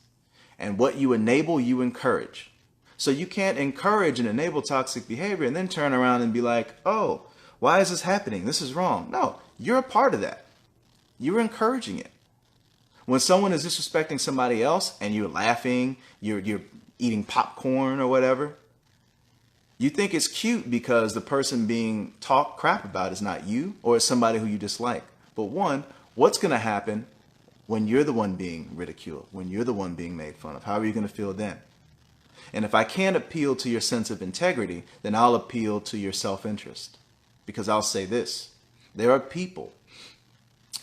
And what you enable, you encourage. So you can't encourage and enable toxic behavior and then turn around and be like, oh, why is this happening? This is wrong. No, you're a part of that. You're encouraging it. When someone is disrespecting somebody else and you're laughing, you're eating popcorn or whatever, you think it's cute because the person being talked crap about is not you or it's somebody who you dislike. But one, what's going to happen when you're the one being ridiculed, when you're the one being made fun of? How are you going to feel then? And if I can't appeal to your sense of integrity, then I'll appeal to your self-interest. Because I'll say this, there are people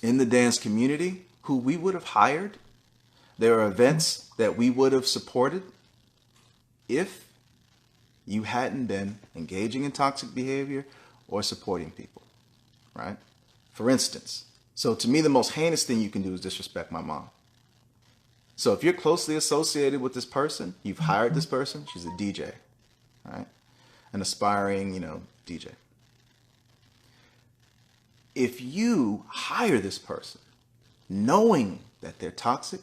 in the dance community who we would have hired. There are events that we would have supported if you hadn't been engaging in toxic behavior or supporting people, right? For instance, so to me, the most heinous thing you can do is disrespect my mom. So if you're closely associated with this person, you've hired this person, she's a DJ, right? An aspiring, DJ. If you hire this person knowing that they're toxic,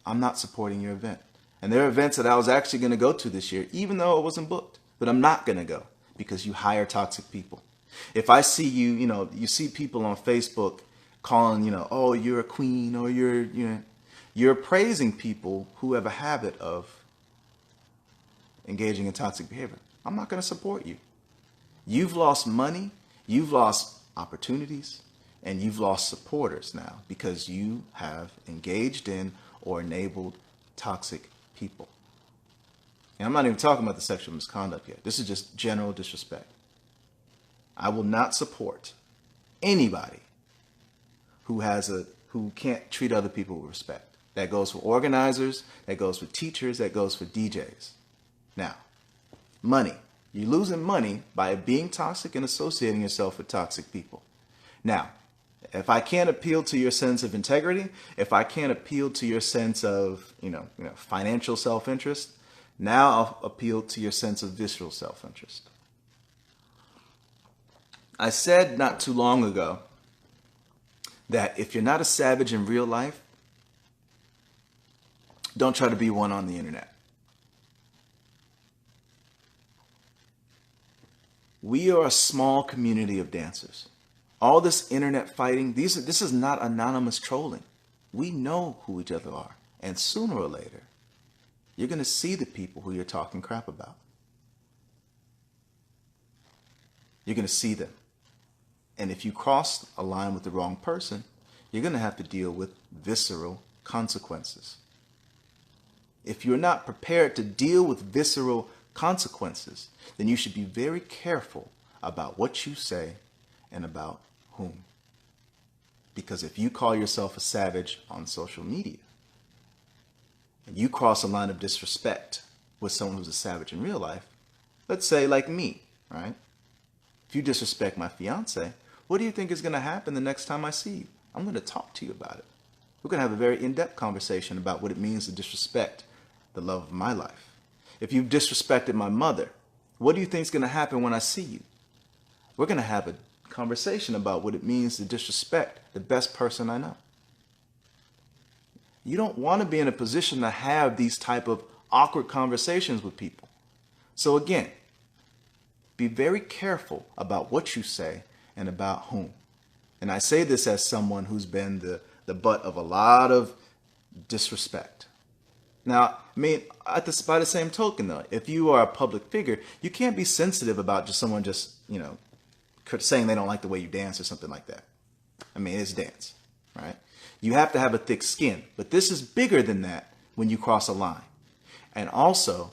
I'm not supporting your event. And there are events that I was actually going to go to this year, even though it wasn't booked, but I'm not going to go because you hire toxic people. If I see you, you see people on Facebook calling, oh, you're a queen, or you're praising people who have a habit of engaging in toxic behavior. I'm not going to support you. You've lost money, you've lost opportunities, and you've lost supporters now because you have engaged in or enabled toxic people. And I'm not even talking about the sexual misconduct yet. This is just general disrespect. I will not support anybody who can't treat other people with respect. That goes for organizers, that goes for teachers, that goes for DJs. Now, money. You're losing money by being toxic and associating yourself with toxic people. Now, if I can't appeal to your sense of integrity, if I can't appeal to your sense of, financial self-interest, now I'll appeal to your sense of visceral self-interest. I said not too long ago that if you're not a savage in real life, don't try to be one on the internet. We are a small community of dancers. All this internet fighting, this is not anonymous trolling. We know who each other are. And sooner or later, you're going to see the people who you're talking crap about. You're going to see them. And if you cross a line with the wrong person, you're going to have to deal with visceral consequences. If you're not prepared to deal with visceral consequences, then you should be very careful about what you say and about whom. Because if you call yourself a savage on social media, and you cross a line of disrespect with someone who's a savage in real life, let's say like me, right? If you disrespect my fiance, what do you think is going to happen the next time I see you? I'm going to talk to you about it. We're going to have a very in-depth conversation about what it means to disrespect the love of my life. If you've disrespected my mother, what do you think is going to happen when I see you? We're going to have a conversation about what it means to disrespect the best person I know. You don't want to be in a position to have these type of awkward conversations with people. So again, be very careful about what you say and about whom. And I say this as someone who's been the butt of a lot of disrespect. Now, I mean, by the same token, though, if you are a public figure, you can't be sensitive about someone saying they don't like the way you dance or something like that. I mean, it's dance, right? You have to have a thick skin, but this is bigger than that when you cross a line. And also,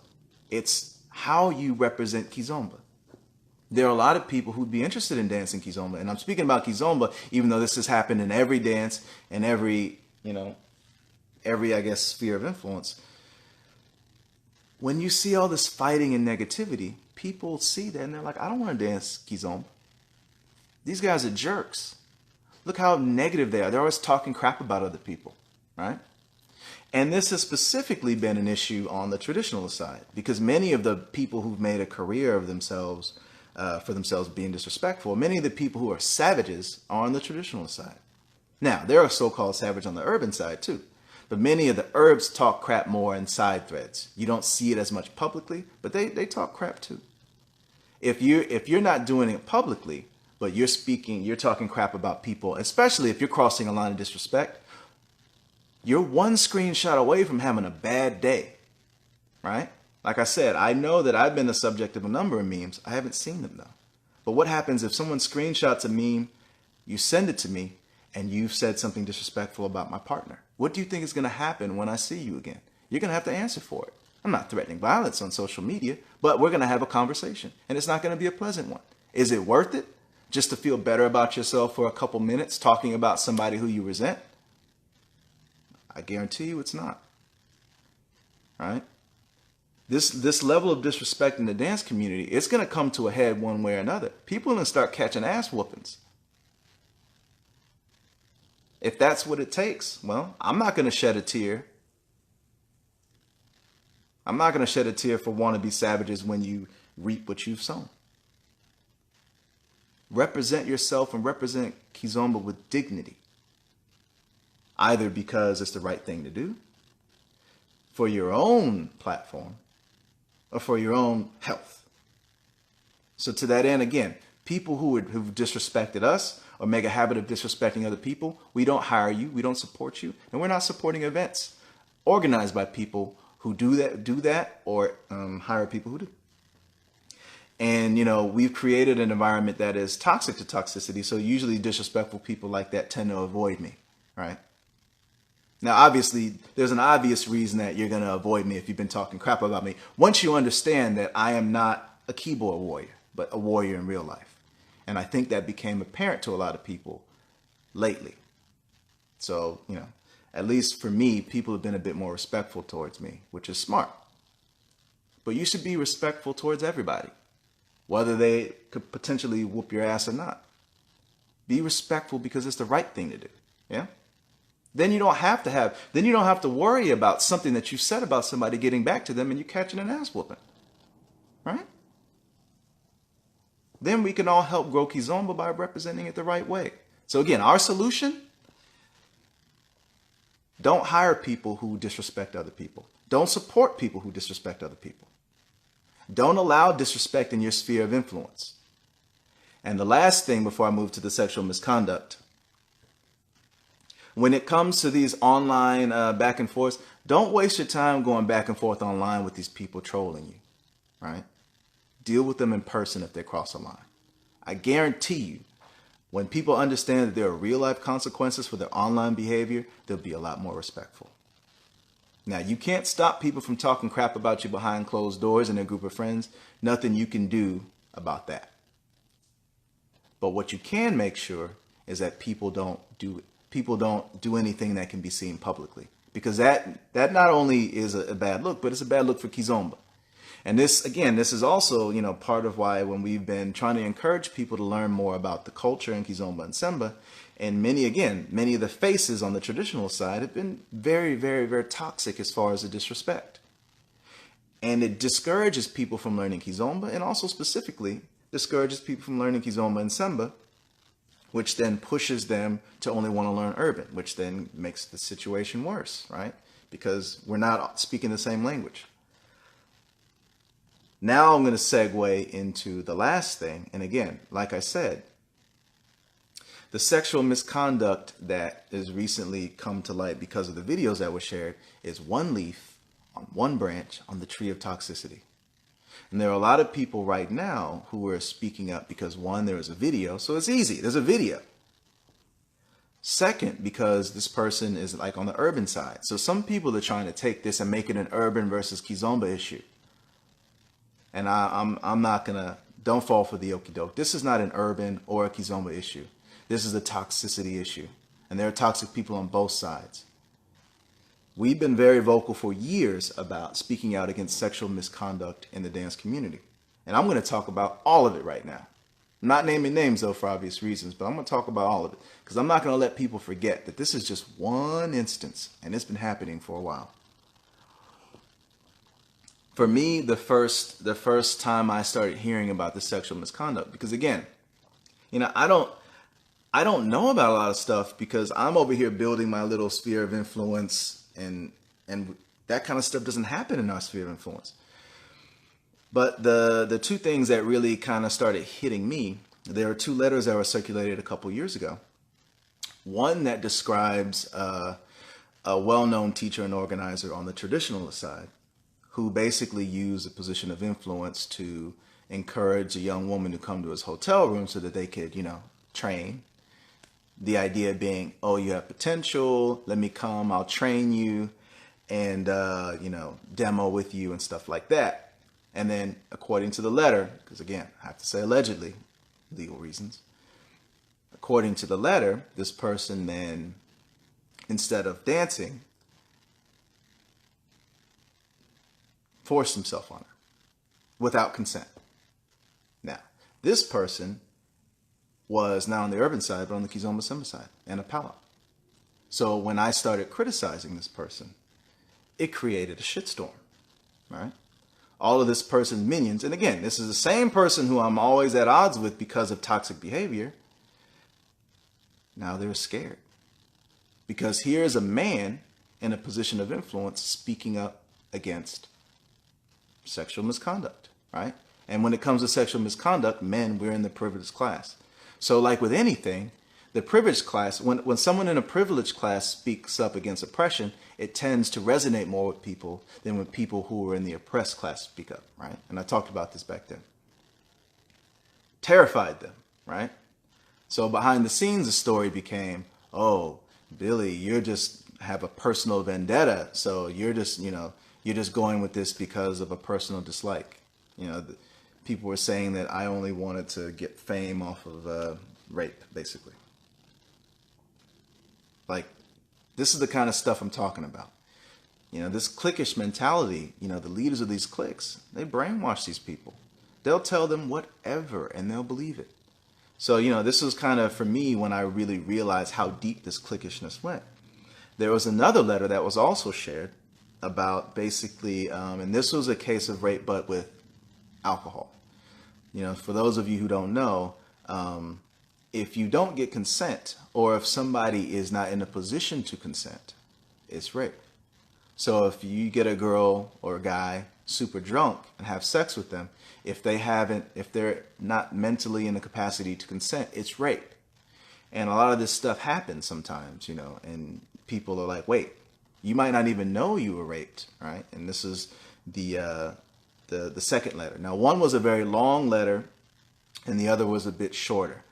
it's how you represent Kizomba. There are a lot of people who'd be interested in dancing Kizomba, and I'm speaking about Kizomba, even though this has happened in every dance and every, I guess, sphere of influence. When you see all this fighting and negativity, people see that and they're like, I don't want to dance Kizomba. These guys are jerks. Look how negative they are. They're always talking crap about other people, right? And this has specifically been an issue on the traditionalist side, because many of the people who've made a career of themselves, for themselves being disrespectful, many of the people who are savages are on the traditionalist side. Now, there are so-called savages on the urban side too, but many of the urbs talk crap more in side threads. You don't see it as much publicly, but they talk crap too. If you're not doing it publicly, but you're talking crap about people, especially if you're crossing a line of disrespect, you're one screenshot away from having a bad day, right? Like I said, I know that I've been the subject of a number of memes. I haven't seen them though. But what happens if someone screenshots a meme, you send it to me, and you've said something disrespectful about my partner? What do you think is going to happen when I see you again? You're going to have to answer for it. I'm not threatening violence on social media, but we're going to have a conversation, and it's not going to be a pleasant one. Is it worth it? Just to feel better about yourself for a couple minutes talking about somebody who you resent? I guarantee you it's not. Right? This level of disrespect in the dance community, it's going to come to a head one way or another. People are going to start catching ass whoopings. If that's what it takes, well, I'm not going to shed a tear. I'm not going to shed a tear for wannabe savages when you reap what you've sown. Represent yourself and represent Kizomba with dignity. Either because it's the right thing to do, for your own platform, or for your own health. So to that end, again, people who've disrespected us or make a habit of disrespecting other people, we don't hire you, we don't support you, and we're not supporting events organized by people who do that, or hire people who do. And, we've created an environment that is toxic to toxicity. So usually disrespectful people like that tend to avoid me, right? Now, obviously, there's an obvious reason that you're going to avoid me if you've been talking crap about me. Once you understand that I am not a keyboard warrior, but a warrior in real life. And I think that became apparent to a lot of people lately. So, you know, at least for me, people have been a bit more respectful towards me, which is smart. But you should be respectful towards everybody, whether they could potentially whoop your ass or not. Be respectful because it's the right thing to do. Yeah? Then you don't have to worry about something that you said about somebody getting back to them and you catching an ass whooping. Right? Then we can all help grow Kizomba by representing it the right way. So again, our solution: don't hire people who disrespect other people. Don't support people who disrespect other people. Don't allow disrespect in your sphere of influence. And the last thing before I move to the sexual misconduct: when it comes to these online back and forths, don't waste your time going back and forth online with these people trolling you, right? Deal with them in person if they cross a line. I guarantee you, when people understand that there are real life consequences for their online behavior, they'll be a lot more respectful. Now, you can't stop people from talking crap about you behind closed doors in a group of friends. Nothing you can do about that. But what you can make sure is that people don't do anything that can be seen publicly, because that not only is a bad look, but it's a bad look for Kizomba. And this is also, you know, part of why when we've been trying to encourage people to learn more about the culture in Kizomba and Semba, and many of the faces on the traditional side have been very, very, very toxic as far as the disrespect. And it discourages people from learning Kizomba, and also specifically discourages people from learning Kizomba and Semba, which then pushes them to only want to learn urban, which then makes the situation worse, right? Because we're not speaking the same language. Now I'm going to segue into the last thing. And again, like I said, the sexual misconduct that has recently come to light because of the videos that were shared is one leaf on one branch on the tree of toxicity. And there are a lot of people right now who are speaking up because, one, there is a video, so it's easy. There's a video. Second, because this person is like on the urban side. So some people are trying to take this and make it an urban versus Kizomba issue. And I'm not gonna, don't fall for the okie doke. This is not an urban or a Kizomba issue. This is a toxicity issue. And there are toxic people on both sides. We've been very vocal for years about speaking out against sexual misconduct in the dance community. And I'm going to talk about all of it right now. I'm not naming names, though, for obvious reasons, but I'm going to talk about all of it, because I'm not going to let people forget that this is just one instance, and it's been happening for a while. For me, the first time I started hearing about the sexual misconduct, because again, you know, I don't know about a lot of stuff because I'm over here building my little sphere of influence, and that kind of stuff doesn't happen in our sphere of influence. But the two things that really kind of started hitting me, there are two letters that were circulated a couple years ago. One that describes a well-known teacher and organizer on the traditional side, who basically used a position of influence to encourage a young woman to come to his hotel room so that they could, you know, train. The idea being, oh, you have potential, let me come, I'll train you, and, you know, demo with you and stuff like that. And then, according to the letter, because again, I have to say allegedly, legal reasons, according to the letter, this person then, instead of dancing, forced himself on her without consent. Now, this person was not on the urban side, but on the Kizomba Semba side, and a pal. So when I started criticizing this person, it created a shitstorm, right? All of this person's minions, and again, this is the same person who I'm always at odds with because of toxic behavior. Now they're scared. Because here's a man in a position of influence speaking up against sexual misconduct, right? And when it comes to sexual misconduct, men, we're in the privileged class. So like with anything, the privileged class, when someone in a privileged class speaks up against oppression, it tends to resonate more with people than when people who are in the oppressed class speak up, right? And I talked about this back then. Terrified them, right? So behind the scenes, the story became, oh, Billy, you're just have a personal vendetta. So you're just, you know, you're just going with this because of a personal dislike. You know, people were saying that I only wanted to get fame off of rape, basically. Like, this is the kind of stuff I'm talking about. You know, this cliquish mentality, you know, the leaders of these cliques, they brainwash these people. They'll tell them whatever and they'll believe it. So, you know, this was kind of, for me, when I really realized how deep this cliquishness went. There was another letter that was also shared about basically, and this was a case of rape, but with alcohol. You know, for those of you who don't know, if you don't get consent, or if somebody is not in a position to consent, it's rape. So if you get a girl or a guy super drunk and have sex with them, if they're not mentally in the capacity to consent, it's rape. And a lot of this stuff happens sometimes, you know, and people are like, wait, you might not even know you were raped, right? And this is the second letter. Now, one was a very long letter and the other was a bit shorter.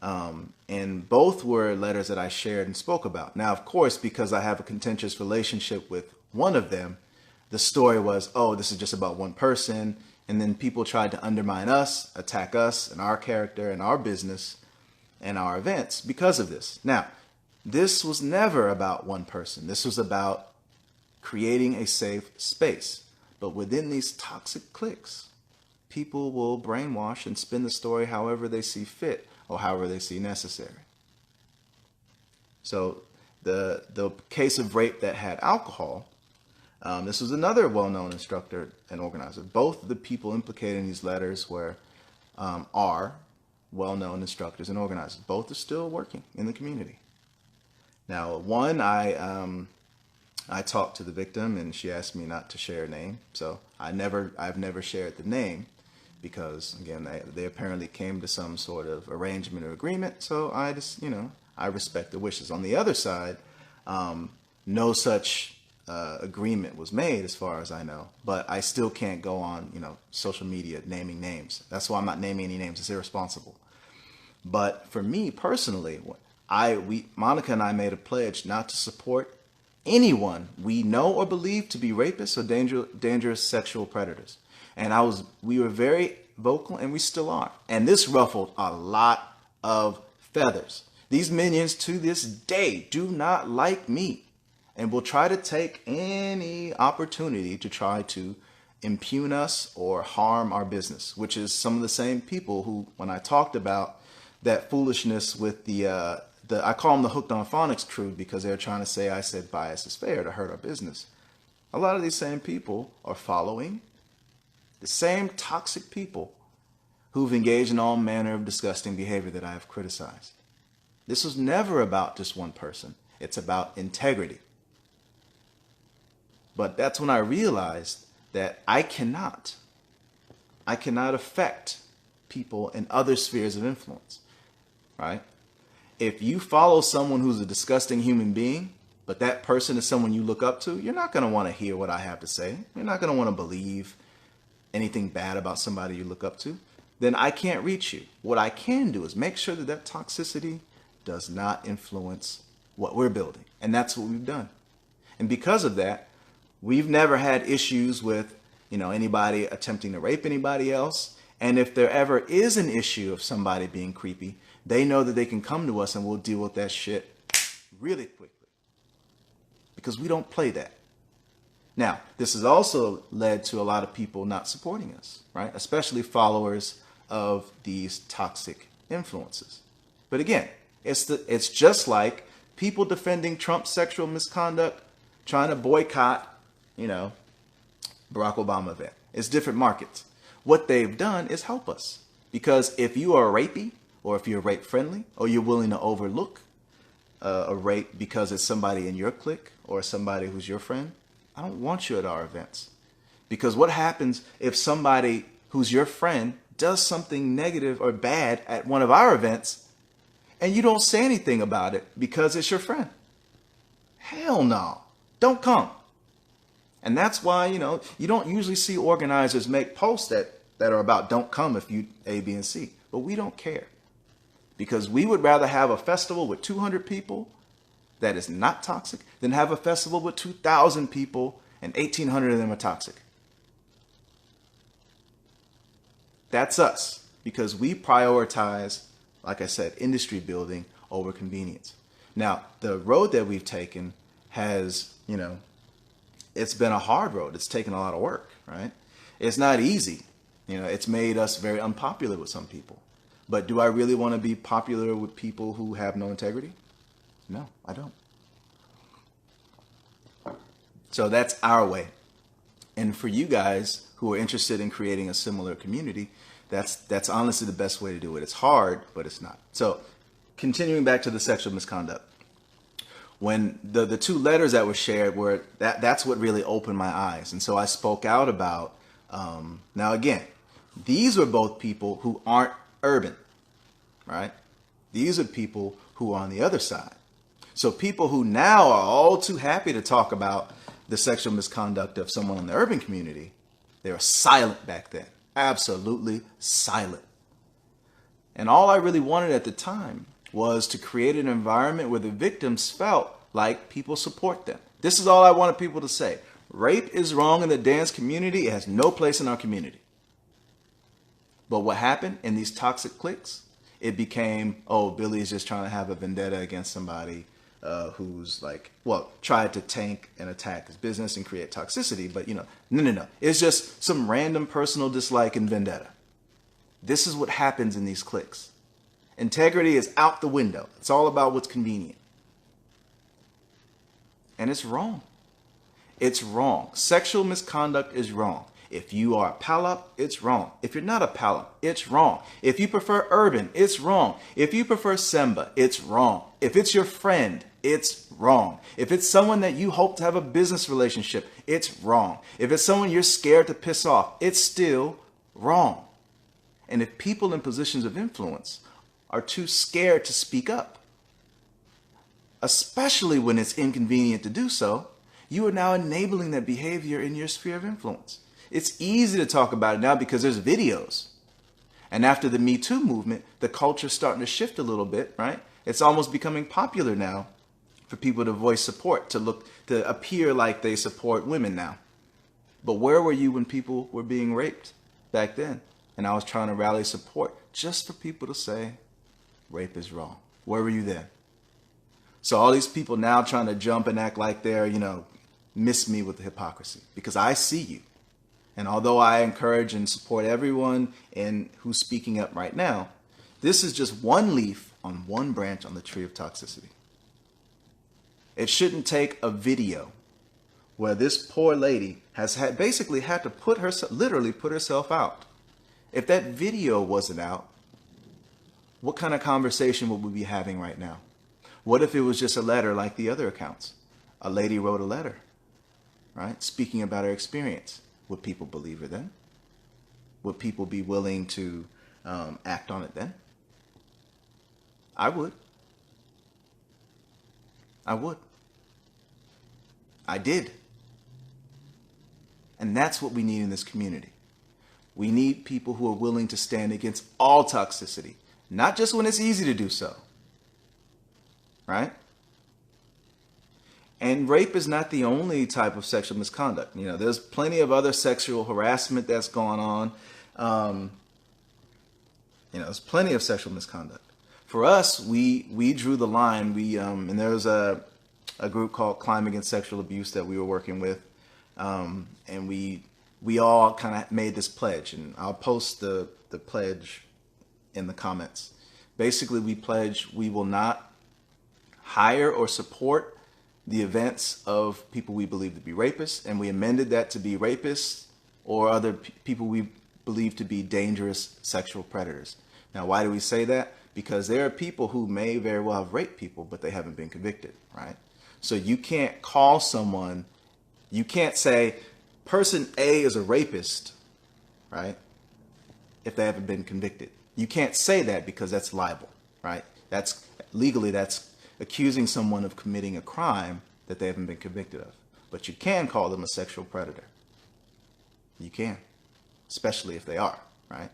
And both were letters that I shared and spoke about. Now, of course, because I have a contentious relationship with one of them, the story was, oh, this is just about one person. And then people tried to undermine us, attack us and our character and our business and our events because of this. Now, this was never about one person. This was about creating a safe space. But within these toxic cliques, people will brainwash and spin the story however they see fit or however they see necessary. So the case of rape that had alcohol, this was another well-known instructor and organizer. Both of the people implicated in these letters are well-known instructors and organizers. Both are still working in the community. Now, one, I talked to the victim and she asked me not to share a name. So I've never shared the name because, again, they apparently came to some sort of arrangement or agreement. So I just, you know, I respect the wishes. On the other side, no such agreement was made as far as I know, but I still can't go on, you know, social media naming names. That's why I'm not naming any names. It's irresponsible. But for me personally, Monica and I made a pledge not to support anyone we know or believe to be rapists or dangerous sexual predators. And we were very vocal, and we still are. And this ruffled a lot of feathers. These minions to this day do not like me and will try to take any opportunity to try to impugn us or harm our business, which is some of the same people who, when I talked about that foolishness with I call them the Hooked on Phonics crew because they're trying to say I said bias is fair to hurt our business. A lot of these same people are following the same toxic people who've engaged in all manner of disgusting behavior that I have criticized. This was never about just one person. It's about integrity. But that's when I realized that I cannot affect people in other spheres of influence, right? If you follow someone who's a disgusting human being, but that person is someone you look up to, you're not going to want to hear what I have to say. You're not going to want to believe anything bad about somebody you look up to. Then I can't reach you. What I can do is make sure that toxicity does not influence what we're building. And that's what we've done. And because of that, we've never had issues with, you know, anybody attempting to rape anybody else. And if there ever is an issue of somebody being creepy, they know that they can come to us and we'll deal with that shit really quickly. Because we don't play that. Now, this has also led to a lot of people not supporting us, right? Especially followers of these toxic influences. But again, it's just like people defending Trump's sexual misconduct, trying to boycott, you know, Barack Obama event. It's different markets. What they've done is help us. Because if you are rapey, or if you're rape friendly, or you're willing to overlook a rape because it's somebody in your clique or somebody who's your friend, I don't want you at our events. Because what happens if somebody who's your friend does something negative or bad at one of our events and you don't say anything about it because it's your friend? Hell no. Don't come. And that's why, you know, you don't usually see organizers make posts that are about don't come if you A, B, and C. But we don't care. Because we would rather have a festival with 200 people that is not toxic than have a festival with 2,000 people and 1,800 of them are toxic. That's us, because we prioritize, like I said, industry building over convenience. Now, the road that we've taken has, it's been a hard road. It's taken a lot of work, right? It's not easy. It's made us very unpopular with some people. But do I really want to be popular with people who have no integrity? No, I don't. So that's our way. And for you guys who are interested in creating a similar community, that's honestly the best way to do it. It's hard, but it's not. So continuing back to the sexual misconduct. When the two letters that were shared were, that's what really opened my eyes. And so I spoke out about, now again, these were both people who aren't urban, right? These are people who are on the other side. So people who now are all too happy to talk about the sexual misconduct of someone in the urban community, they were silent back then. Absolutely silent. And all I really wanted at the time was to create an environment where the victims felt like people support them. This is all I wanted people to say. Rape is wrong in the dance community. It has no place in our community. But what happened in these toxic cliques? It became, oh, Billy is just trying to have a vendetta against somebody who's tried to tank and attack his business and create toxicity. But, no. It's just some random personal dislike and vendetta. This is what happens in these cliques. Integrity is out the window. It's all about what's convenient. And it's wrong. It's wrong. Sexual misconduct is wrong. If you are a palop, it's wrong. If you're not a palop, it's wrong. If you prefer urban, it's wrong. If you prefer Semba, it's wrong. If it's your friend, it's wrong. If it's someone that you hope to have a business relationship, it's wrong. If it's someone you're scared to piss off, it's still wrong. And if people in positions of influence are too scared to speak up, especially when it's inconvenient to do so, you are now enabling that behavior in your sphere of influence. It's easy to talk about it now because there's videos. And after the Me Too movement, the culture's starting to shift a little bit, right? It's almost becoming popular now for people to voice support, to appear like they support women now. But where were you when people were being raped back then? And I was trying to rally support just for people to say, rape is wrong. Where were you then? So all these people now trying to jump and act like they're, miss me with the hypocrisy, because I see you. And although I encourage and support everyone who's speaking up right now, this is just one leaf on one branch on the tree of toxicity. It shouldn't take a video where this poor lady has basically had to literally put herself out. If that video wasn't out, what kind of conversation would we be having right now? What if it was just a letter like the other accounts? A lady wrote a letter, right? Speaking about her experience. Would people believe her then? Would people be willing to act on it then? I would. I would. I did. And that's what we need in this community. We need people who are willing to stand against all toxicity, not just when it's easy to do so. Right? And rape is not the only type of sexual misconduct. There's plenty of other sexual harassment that's going on. There's plenty of sexual misconduct. For us, we drew the line. And there was a group called Climb Against Sexual Abuse that we were working with. And we all kind of made this pledge. And I'll post the pledge in the comments. Basically, we pledge we will not hire or support the events of people we believe to be rapists, and we amended that to be rapists or other people we believe to be dangerous sexual predators. Now, why do we say that? Because there are people who may very well have raped people, but they haven't been convicted, right? So you can't call someone, you can't say person A is a rapist, right? If they haven't been convicted. You can't say that because that's libel, right? That's legally, that's accusing someone of committing a crime that they haven't been convicted of. But you can call them a sexual predator. You can, especially if they are, right?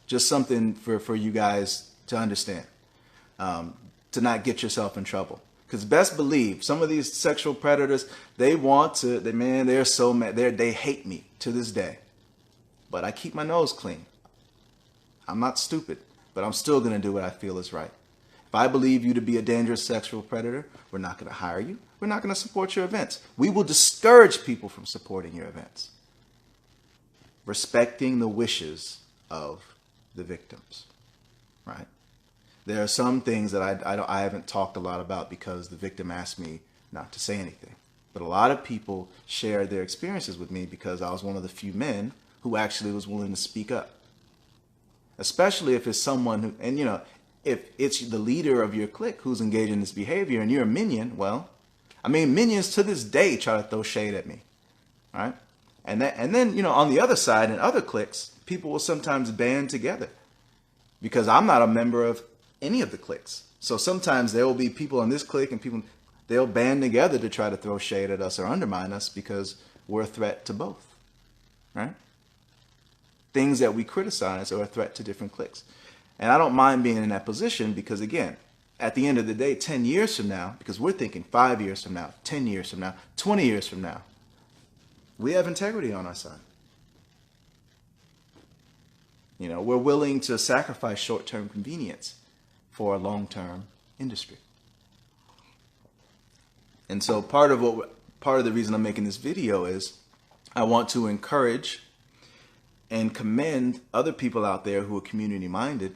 Just something for you guys to understand, to not get yourself in trouble. Because best believe, some of these sexual predators, they're so mad, they hate me to this day. But I keep my nose clean. I'm not stupid, but I'm still going to do what I feel is right. If I believe you to be a dangerous sexual predator, we're not going to hire you. We're not going to support your events. We will discourage people from supporting your events. Respecting the wishes of the victims, right? There are some things that I haven't talked a lot about because the victim asked me not to say anything. But a lot of people shared their experiences with me because I was one of the few men who actually was willing to speak up. Especially if it's someone who, and you know, if it's the leader of your clique who's engaged in this behavior and you're a minion, well, I mean, minions to this day try to throw shade at me, right? And then, you know, on the other side, in other cliques, people will sometimes band together because I'm not a member of any of the cliques. So sometimes there will be people in this clique and people, they'll band together to try to throw shade at us or undermine us because we're a threat to both, right? Things that we criticize are a threat to different cliques. And I don't mind being in that position because, again, at the end of the day, 10 years from now, because we're thinking 5 years from now, 10 years from now, 20 years from now, we have integrity on our side. You know, we're willing to sacrifice short-term convenience for a long-term industry. And so part of the reason I'm making this video is I want to encourage and commend other people out there who are community-minded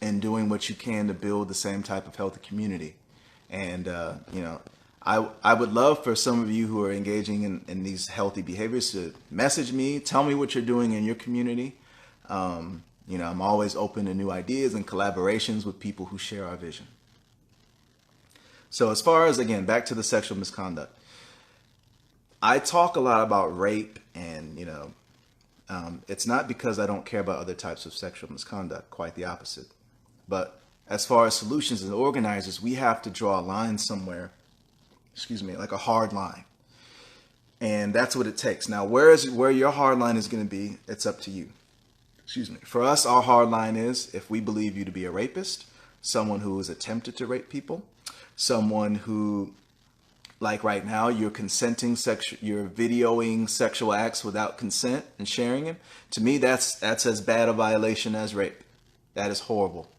and doing what you can to build the same type of healthy community. And, you know, I would love for some of you who are engaging in these healthy behaviors to message me, tell me what you're doing in your community. You know, I'm always open to new ideas and collaborations with people who share our vision. So as far as, again, back to the sexual misconduct, I talk a lot about rape and, you know, it's not because I don't care about other types of sexual misconduct, quite the opposite. But as far as solutions and organizers, we have to draw a line somewhere, like a hard line. And that's what it takes. Now, where your hard line is going to be, it's up to you. For us, our hard line is if we believe you to be a rapist, someone who has attempted to rape people, someone who, like right now, you're videoing sexual acts without consent and sharing them. To me, that's as bad a violation as rape. That is horrible.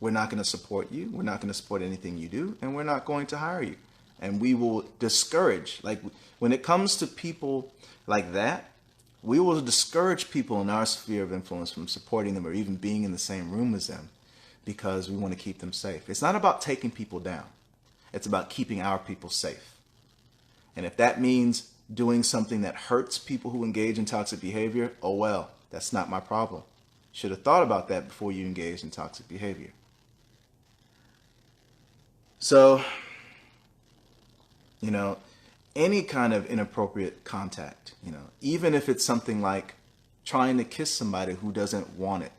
We're not going to support you. We're not going to support anything you do, and we're not going to hire you. And we will discourage, like when it comes to people like that, we will discourage people in our sphere of influence from supporting them or even being in the same room as them because we want to keep them safe. It's not about taking people down. It's about keeping our people safe. And if that means doing something that hurts people who engage in toxic behavior, oh well, that's not my problem. Should have thought about that before you engaged in toxic behavior. So, you know, any kind of inappropriate contact, you know, even if it's something like trying to kiss somebody who doesn't want it.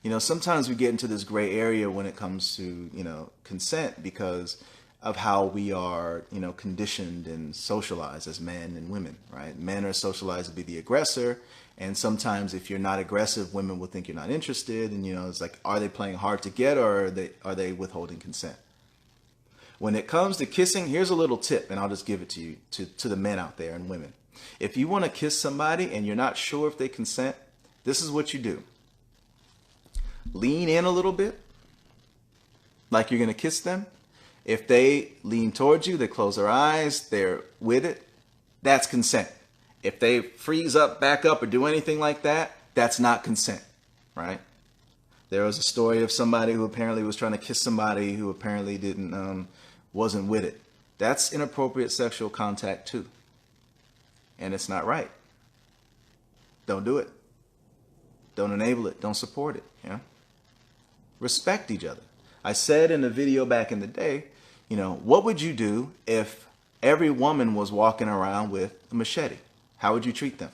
You know, sometimes we get into this gray area when it comes to, you know, consent because of how we are, you know, conditioned and socialized as men and women, right? Men are socialized to be the aggressor. And sometimes if you're not aggressive, women will think you're not interested. And, you know, it's like, are they playing hard to get or are they withholding consent? When it comes to kissing, here's a little tip, and I'll just give it to you, to the men out there and women. If you want to kiss somebody and you're not sure if they consent, this is what you do. Lean in a little bit, like you're going to kiss them. If they lean towards you, they close their eyes, they're with it, that's consent. If they freeze up, back up, or do anything like that, that's not consent, right? There was a story of somebody who apparently was trying to kiss somebody who apparently wasn't with it. That's inappropriate sexual contact too. And it's not right. Don't do it. Don't enable it. Don't support it. You know? Respect each other. I said in a video back in the day, you know, what would you do if every woman was walking around with a machete? How would you treat them?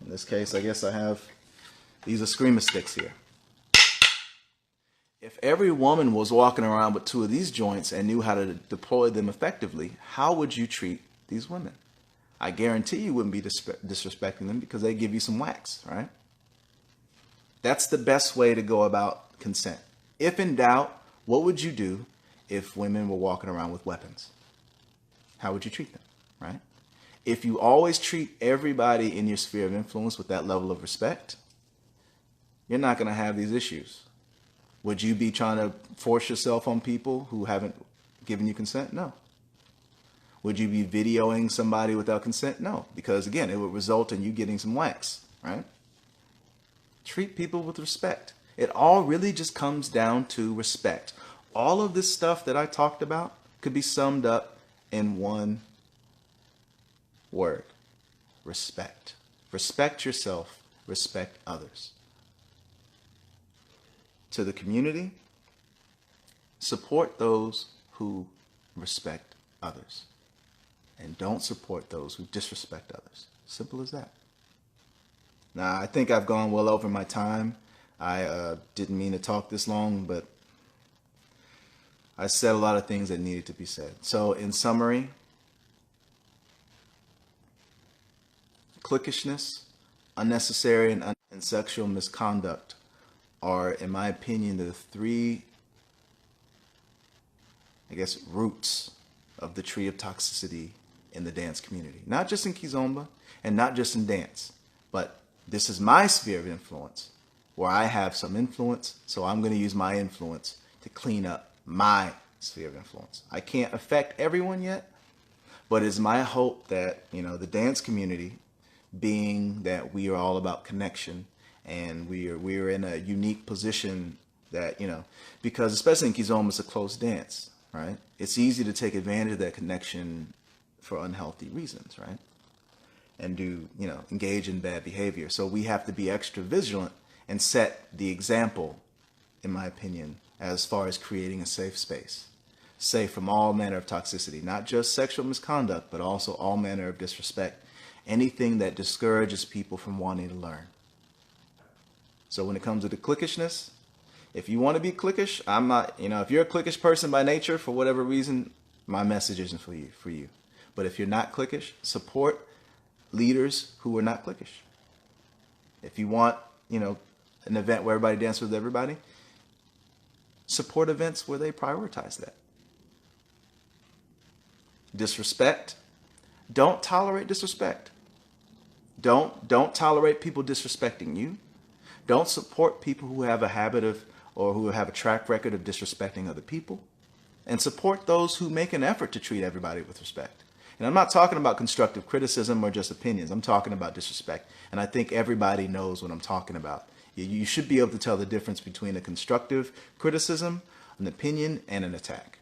In this case, I guess I have, these are screamer sticks here. If every woman was walking around with two of these joints and knew how to deploy them effectively, how would you treat these women? I guarantee you wouldn't be disrespecting them because they give you some wax, right? That's the best way to go about consent. If in doubt, what would you do if women were walking around with weapons? How would you treat them, right? If you always treat everybody in your sphere of influence with that level of respect, you're not going to have these issues. Would you be trying to force yourself on people who haven't given you consent? No. Would you be videoing somebody without consent? No, because again, it would result in you getting some wax, right? Treat people with respect. It all really just comes down to respect. All of this stuff that I talked about could be summed up in one word: respect. Respect yourself, respect others. To the community, support those who respect others. And don't support those who disrespect others. Simple as that. Now, I think I've gone well over my time. I didn't mean to talk this long, but I said a lot of things that needed to be said. So in summary, cliquishness, unnecessary and sexual misconduct are, in my opinion, the three, roots of the tree of toxicity in the dance community. Not just in Kizomba and not just in dance, but this is my sphere of influence where I have some influence, so I'm going to use my influence to clean up my sphere of influence. I can't affect everyone yet, but it's my hope that, the dance community, being that we are all about connection and we are in a unique position that, because especially in Kizomba, it's a close dance, right? It's easy to take advantage of that connection for unhealthy reasons, right? And engage in bad behavior. So we have to be extra vigilant and set the example, in my opinion, as far as creating a safe space. Safe from all manner of toxicity, not just sexual misconduct, but also all manner of disrespect. Anything that discourages people from wanting to learn. So when it comes to the cliquishness, if you want to be cliquish, I'm not, if you're a cliquish person by nature, for whatever reason, my message isn't for you. But if you're not cliquish, support leaders who are not cliquish. If you want, an event where everybody dances with everybody, support events where they prioritize that. Disrespect. Don't tolerate disrespect. Don't tolerate people disrespecting you. Don't support people who have a habit of, or who have a track record of disrespecting other people. And support those who make an effort to treat everybody with respect. And I'm not talking about constructive criticism or just opinions. I'm talking about disrespect. And I think everybody knows what I'm talking about. You should be able to tell the difference between a constructive criticism, an opinion, and an attack.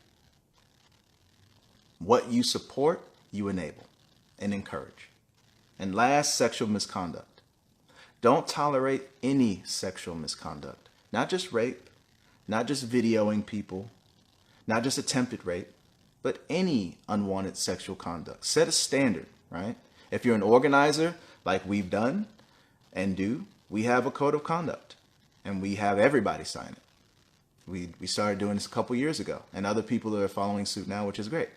What you support, you enable and encourage. And last, sexual misconduct. Don't tolerate any sexual misconduct. Not just rape, not just videoing people, not just attempted rape, but any unwanted sexual conduct. Set a standard, right? If you're an organizer, like we've done and do, we have a code of conduct and we have everybody sign it. We started doing this a couple years ago and other people are following suit now, which is great.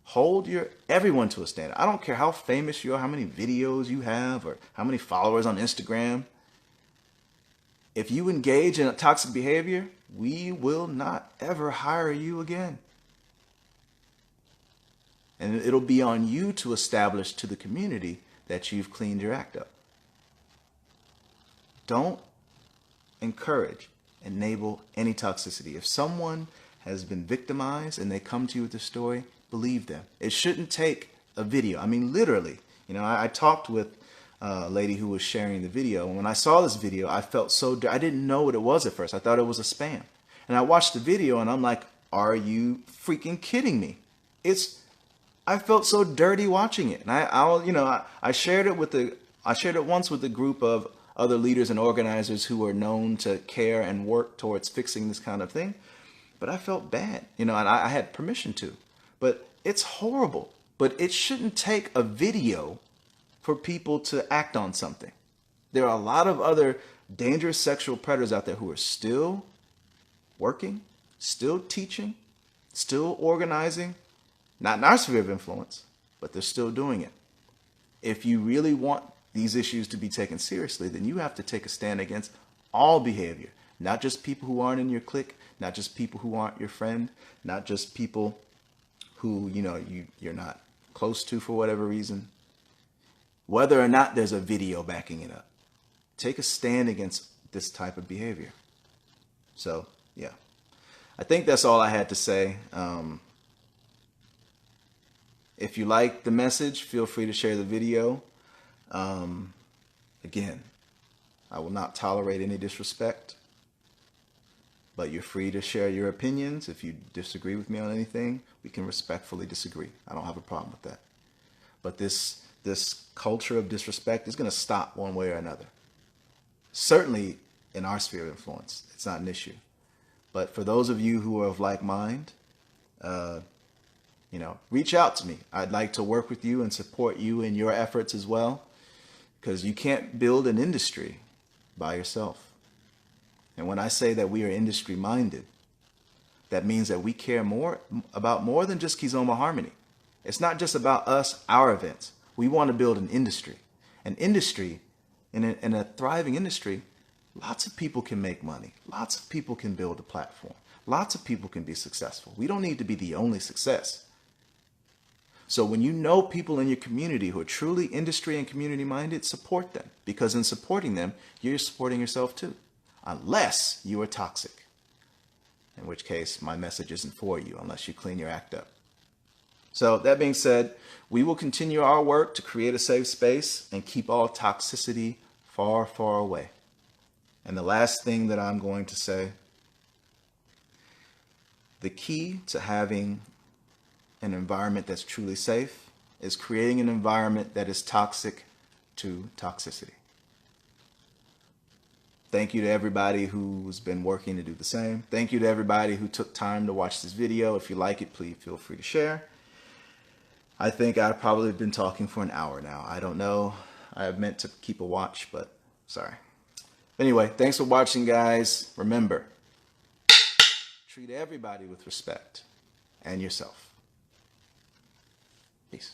Hold everyone to a standard. I don't care how famous you are, how many videos you have, or how many followers on Instagram. If you engage in a toxic behavior, we will not ever hire you again. And it'll be on you to establish to the community that you've cleaned your act up. Don't encourage, enable any toxicity. If someone has been victimized and they come to you with a story, believe them. It shouldn't take a video. I mean, literally. I talked with a lady who was sharing the video. And when I saw this video, I felt I didn't know what it was at first. I thought it was a spam. And I watched the video and I'm like, are you freaking kidding me? I felt so dirty watching it. And I shared it once with a group of other leaders and organizers who are known to care and work towards fixing this kind of thing. But I felt bad, and I had permission to. But it's horrible. But it shouldn't take a video for people to act on something. There are a lot of other dangerous sexual predators out there who are still working, still teaching, still organizing, not in our sphere of influence, but they're still doing it. If you really want these issues to be taken seriously, then you have to take a stand against all behavior, not just people who aren't in your clique, not just people who aren't your friend, not just people who, you're not close to for whatever reason, whether or not there's a video backing it up. Take a stand against this type of behavior. So, yeah. I think that's all I had to say. If you like the message, feel free to share the video. Again, I will not tolerate any disrespect, but you're free to share your opinions. If you disagree with me on anything, we can respectfully disagree. I don't have a problem with that. But this culture of disrespect is going to stop one way or another. Certainly in our sphere of influence, it's not an issue. But for those of you who are of like mind, reach out to me. I'd like to work with you and support you in your efforts as well, because you can't build an industry by yourself. And when I say that we are industry minded, that means that we care about more than just Kizomba Harmony. It's not just about us, our events. We want to build an industry. An industry, in a thriving industry, lots of people can make money. Lots of people can build a platform. Lots of people can be successful. We don't need to be the only success. So when you know people in your community who are truly industry and community minded, support them. Because in supporting them, you're supporting yourself too. Unless you are toxic. In which case, my message isn't for you unless you clean your act up. So that being said, we will continue our work to create a safe space and keep all toxicity far, far away. And the last thing that I'm going to say, the key to having an environment that's truly safe is creating an environment that is toxic to toxicity. Thank you to everybody who's been working to do the same. Thank you to everybody who took time to watch this video. If you like it, please feel free to share. I think I've probably been talking for an hour now. I don't know. I meant to keep a watch, but sorry. Anyway, thanks for watching, guys. Remember, treat everybody with respect and yourself. Peace.